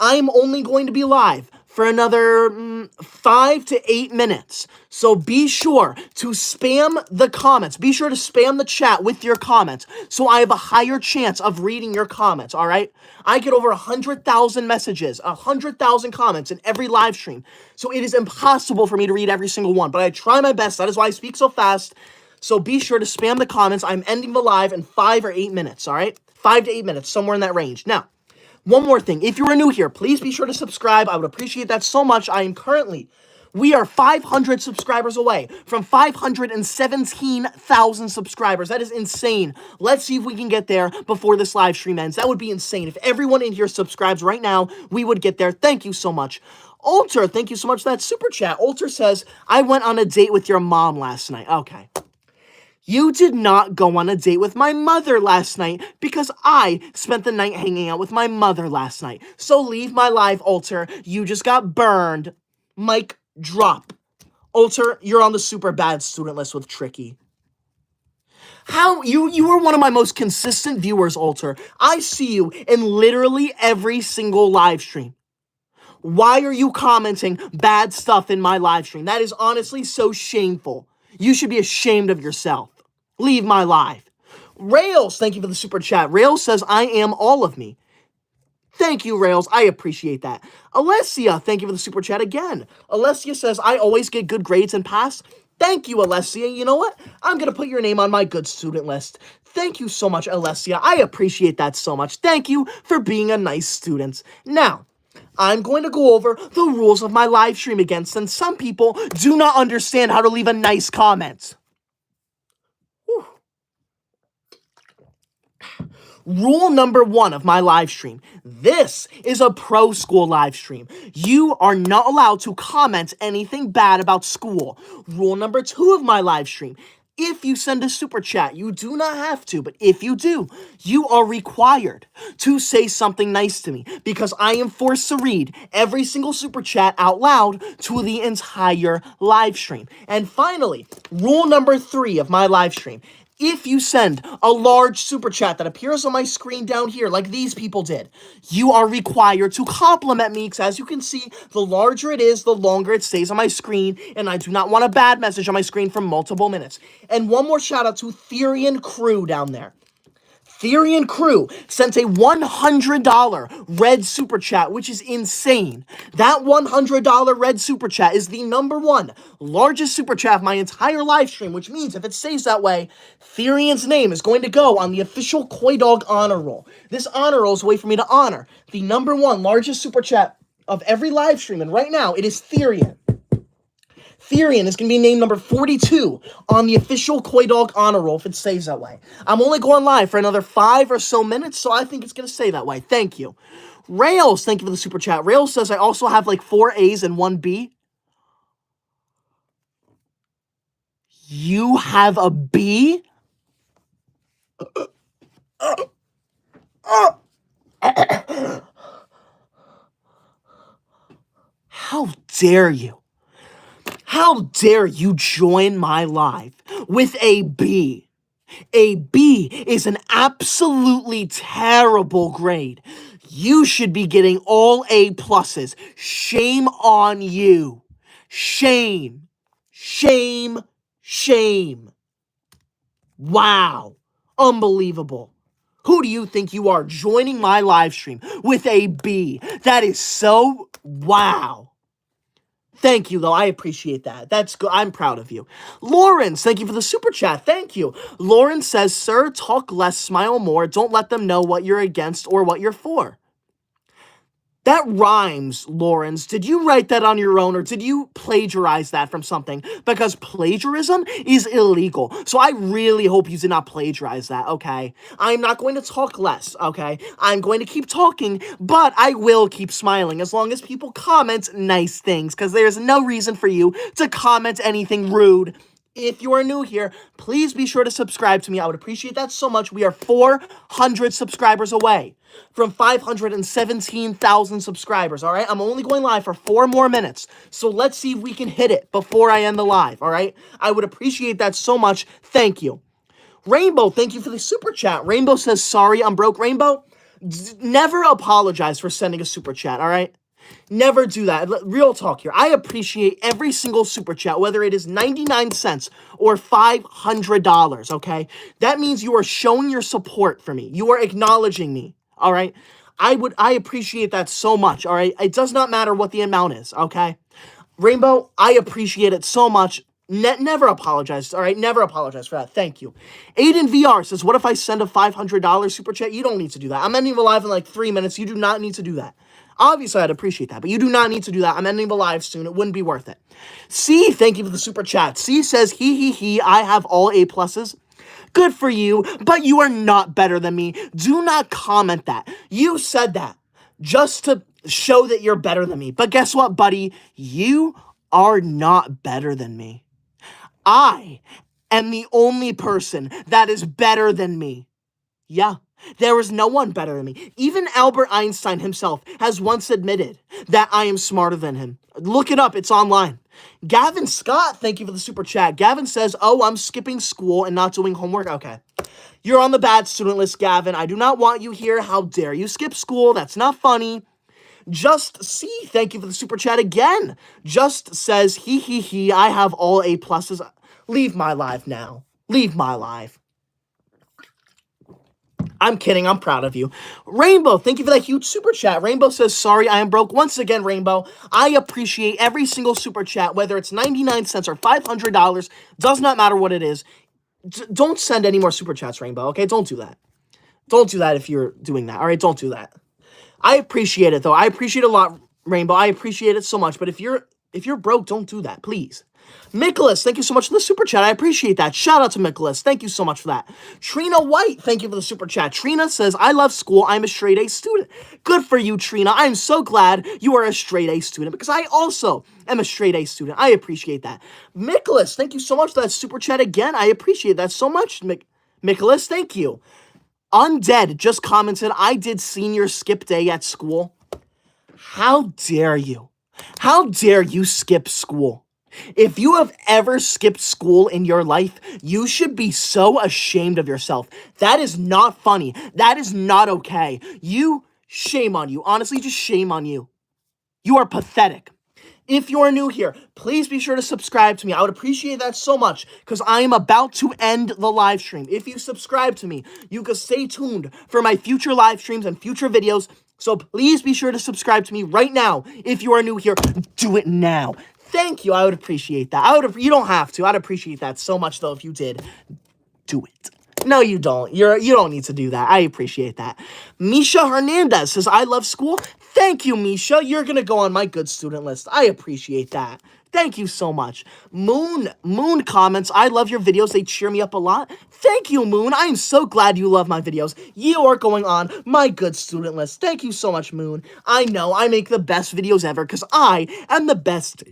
I'm only going to be live for another 5 to 8 minutes. So be sure to spam the comments. Be sure to spam the chat with your comments so I have a higher chance of reading your comments, all right? I get over 100,000 messages, 100,000 comments in every live stream. So it is impossible for me to read every single one, but I try my best. That is why I speak so fast. So be sure to spam the comments. I'm ending the live in 5 or 8 minutes, all right? 5 to 8 minutes, somewhere in that range. Now, one more thing. If you are new here, please be sure to subscribe. I would appreciate that so much. We are 500 subscribers away from 517,000 subscribers. That is insane. Let's see if we can get there before this live stream ends. That would be insane. If everyone in here subscribes right now, we would get there. Thank you so much. Alter, thank you so much for that super chat. Alter says, I went on a date with your mom last night. Okay. You did not go on a date with my mother last night because I spent the night hanging out with my mother last night. So leave my live, Alter. You just got burned. Mic drop. Alter, you're on the super bad student list with Tricky. How? You are one of my most consistent viewers, Alter. I see you in literally every single live stream. Why are you commenting bad stuff in my live stream? That is honestly so shameful. You should be ashamed of yourself. Leave my live. Rails, thank you for the super chat. Rails says, I am all of me. Thank you, Rails. I appreciate that. Alessia, thank you for the super chat again. Alessia says, I always get good grades and pass. Thank you, Alessia. You know what? I'm going to put your name on my good student list. Thank you so much, Alessia. I appreciate that so much. Thank you for being a nice student. Now, I'm going to go over the rules of my live stream again, since some people do not understand how to leave a nice comment. Whew. Rule number 1 of my live stream. This is a pro school live stream. You are not allowed to comment anything bad about school. Rule number 2 of my live stream. If you send a super chat, you do not have to, but if you do, you are required to say something nice to me because I am forced to read every single super chat out loud to the entire live stream. And finally, rule number 3 of my live stream. If you send a large super chat that appears on my screen down here, like these people did, you are required to compliment me, because as you can see, the larger it is, the longer it stays on my screen, and I do not want a bad message on my screen for multiple minutes. And one more shout out to Therian Crew down there. Therian Crew sent a $100 red super chat, which is insane. That $100 red super chat is the #1 largest super chat of my entire live stream, which means if it stays that way, Therian's name is going to go on the official Koi Dog honor roll. This honor roll is a way for me to honor the #1 largest super chat of every live stream, and right now it is Therian. Therian is going to be named number 42 on the official Koi Dog honor roll if it stays that way. I'm only going live for another 5 or so minutes, so I think it's going to stay that way. Thank you. Rails, thank you for the super chat. Rails says I also have like 4 A's and 1 B. You have a B? How dare you? How dare you join my live with a B? A B is an absolutely terrible grade. You should be getting all A pluses. Shame on you. Shame. Shame. Shame. Wow. Unbelievable. Who do you think you are joining my live stream with a B? That is so wow. Thank you, though. I appreciate that. That's good. I'm proud of you. Lawrence, thank you for the super chat. Thank you. Lawrence says, sir, talk less, smile more. Don't let them know what you're against or what you're for. That rhymes, Lawrence. Did you write that on your own, or did you plagiarize that from something? Because plagiarism is illegal. So I really hope you did not plagiarize that, okay? I'm not going to talk less, okay? I'm going to keep talking, but I will keep smiling as long as people comment nice things, because there's no reason for you to comment anything rude. If you are new here, please be sure to subscribe to me. I would appreciate that so much. We are 400 subscribers away from 517,000 subscribers, all right? I'm only going live for 4 more minutes, so let's see if we can hit it before I end the live, all right? I would appreciate that so much. Thank you. Rainbow, thank you for the super chat. Rainbow says, sorry, I'm broke. Rainbow, Never apologize for sending a super chat, all right? Never do that. Real talk here. I appreciate every single super chat, whether it is 99 cents or $500, okay? That means you are showing your support for me. You are acknowledging me, all right? I appreciate that so much, all right? It does not matter what the amount is, okay? Rainbow, I appreciate it so much. Never apologize, all right? Never apologize for that. Thank you. Aiden VR says, what if I send a $500 super chat? You don't need to do that. I'm ending the live in like 3 minutes. You do not need to do that. Obviously, I'd appreciate that, but you do not need to do that. I'm ending the live soon. It wouldn't be worth it. C, thank you for the super chat. C says, he, I have all A pluses. Good for you, but you are not better than me. Do not comment that. You said that just to show that you're better than me. But guess what, buddy? You are not better than me. I am the only person that is better than me. Yeah, there is no one better than me. Even Albert Einstein himself has once admitted that I am smarter than him. Look it up. It's online. Gavin Scott, thank you for the super chat. Gavin says, oh, I'm skipping school and not doing homework. Okay. You're on the bad student list, Gavin. I do not want you here. How dare you skip school? That's not funny. Just C, thank you for the super chat again. Just says, he, I have all A pluses. Leave my live now. Leave my live. I'm kidding. I'm proud of you. Rainbow, thank you for that huge super chat. Rainbow says, sorry, I am broke. Once again, Rainbow, I appreciate every single super chat, whether it's 99 cents or $500. Does not matter what it is. Don't send any more super chats, Rainbow, okay? Don't do that. Don't do that if you're doing that, all right? Don't do that. I appreciate it, though. I appreciate it a lot, Rainbow. I appreciate it so much. But if you're broke, don't do that, please. Nicholas, thank you so much for the super chat. I appreciate that. Shout out to Nicholas. Thank you so much for that. Trina White, thank you for the super chat. Trina says, I love school. I'm a straight A student. Good for you, Trina. I'm so glad you are a straight A student because I also am a straight A student. I appreciate that. Nicholas, thank you so much for that super chat again. I appreciate that so much, Nicholas. Thank you. Undead just commented, I did senior skip day at school. How dare you? How dare you skip school? If you have ever skipped school in your life, you should be so ashamed of yourself. That is not funny. That is not okay. Shame on you. Honestly, just shame on you. You are pathetic. If you are new here, please be sure to subscribe to me. I would appreciate that so much because I am about to end the live stream. If you subscribe to me, you can stay tuned for my future live streams and future videos. So please be sure to subscribe to me right now. If you are new here, do it now. Thank you. I would appreciate that. You don't have to. I'd appreciate that so much though if you did. Do it. No, you don't. You don't need to do that. I appreciate that. Misha Hernandez says, I love school. Thank you, Misha. You're going to go on my good student list. I appreciate that. Thank you so much. Moon comments, I love your videos. They cheer me up a lot. Thank you, Moon. I am so glad you love my videos. You are going on my good student list. Thank you so much, Moon. I know I make the best videos ever because I am the best.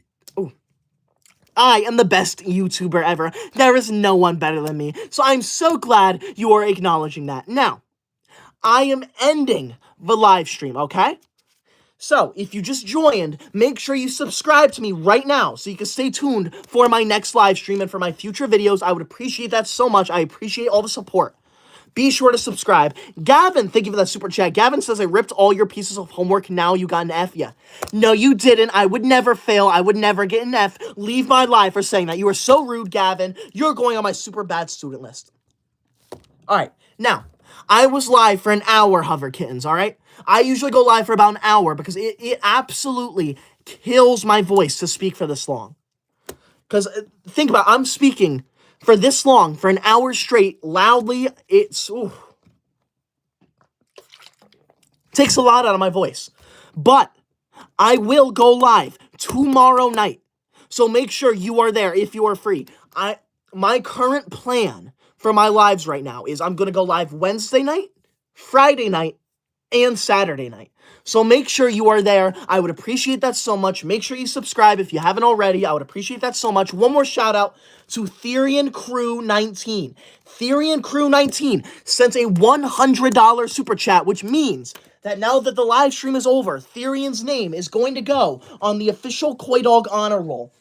I am the best YouTuber ever. There is no one better than me. So I'm so glad you are acknowledging that. Now, I am ending the live stream, okay? So, if you just joined, make sure you subscribe to me right now so you can stay tuned for my next live stream and for my future videos. I would appreciate that so much. I appreciate all the support. Be sure to subscribe. Gavin, thank you for that super chat. Gavin says, I ripped all your pieces of homework. Now you got an F. Yeah. No, you didn't. I would never fail. I would never get an F. Leave my life for saying that. You are so rude, Gavin. You're going on my super bad student list. All right. Now, I was live for an hour, Hover Kittens, all right? I usually go live for about an hour because it absolutely kills my voice to speak for this long. Because think about it, I'm speaking for this long, for an hour straight, loudly. Takes a lot out of my voice. But I will go live tomorrow night. So make sure you are there if you are free. My current plan for my lives right now is I'm going to go live Wednesday night, Friday night, and Saturday night. So make sure you are there. I would appreciate that so much. Make sure you subscribe if you haven't already. I would appreciate that so much. One more shout out to Therian Crew 19. Therian Crew 19 sent a $100 super chat, which means that now that the live stream is over, Therian's name is going to go on the official Koi Dog honor roll.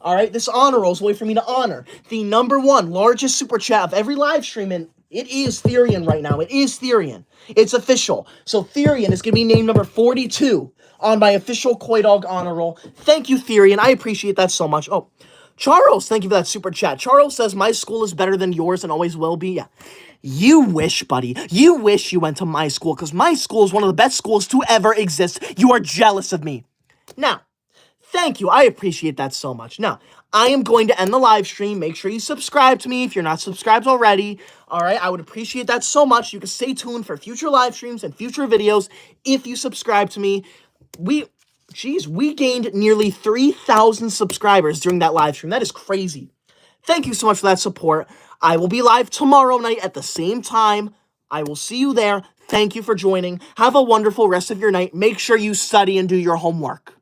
All right, this honor roll is a way for me to honor the #1 largest super chat of every live stream, and It is Therian right now. It is Therian. It's official. So Therian is going to be named number 42 on my official Koi Dog honor roll. Thank you, Therian. I appreciate that so much. Oh, Charles, thank you for that super chat. Charles says, my school is better than yours and always will be. Yeah. You wish, buddy. You wish you went to my school, because my school is one of the best schools to ever exist. You are jealous of me. Now, thank you. I appreciate that so much. Now, I am going to end the live stream. Make sure you subscribe to me if you're not subscribed already. All right, I would appreciate that so much. You can stay tuned for future live streams and future videos if you subscribe to me. We gained nearly 3,000 subscribers during that live stream. That is crazy. Thank you so much for that support. I will be live tomorrow night at the same time. I will see you there. Thank you for joining. Have a wonderful rest of your night. Make sure you study and do your homework.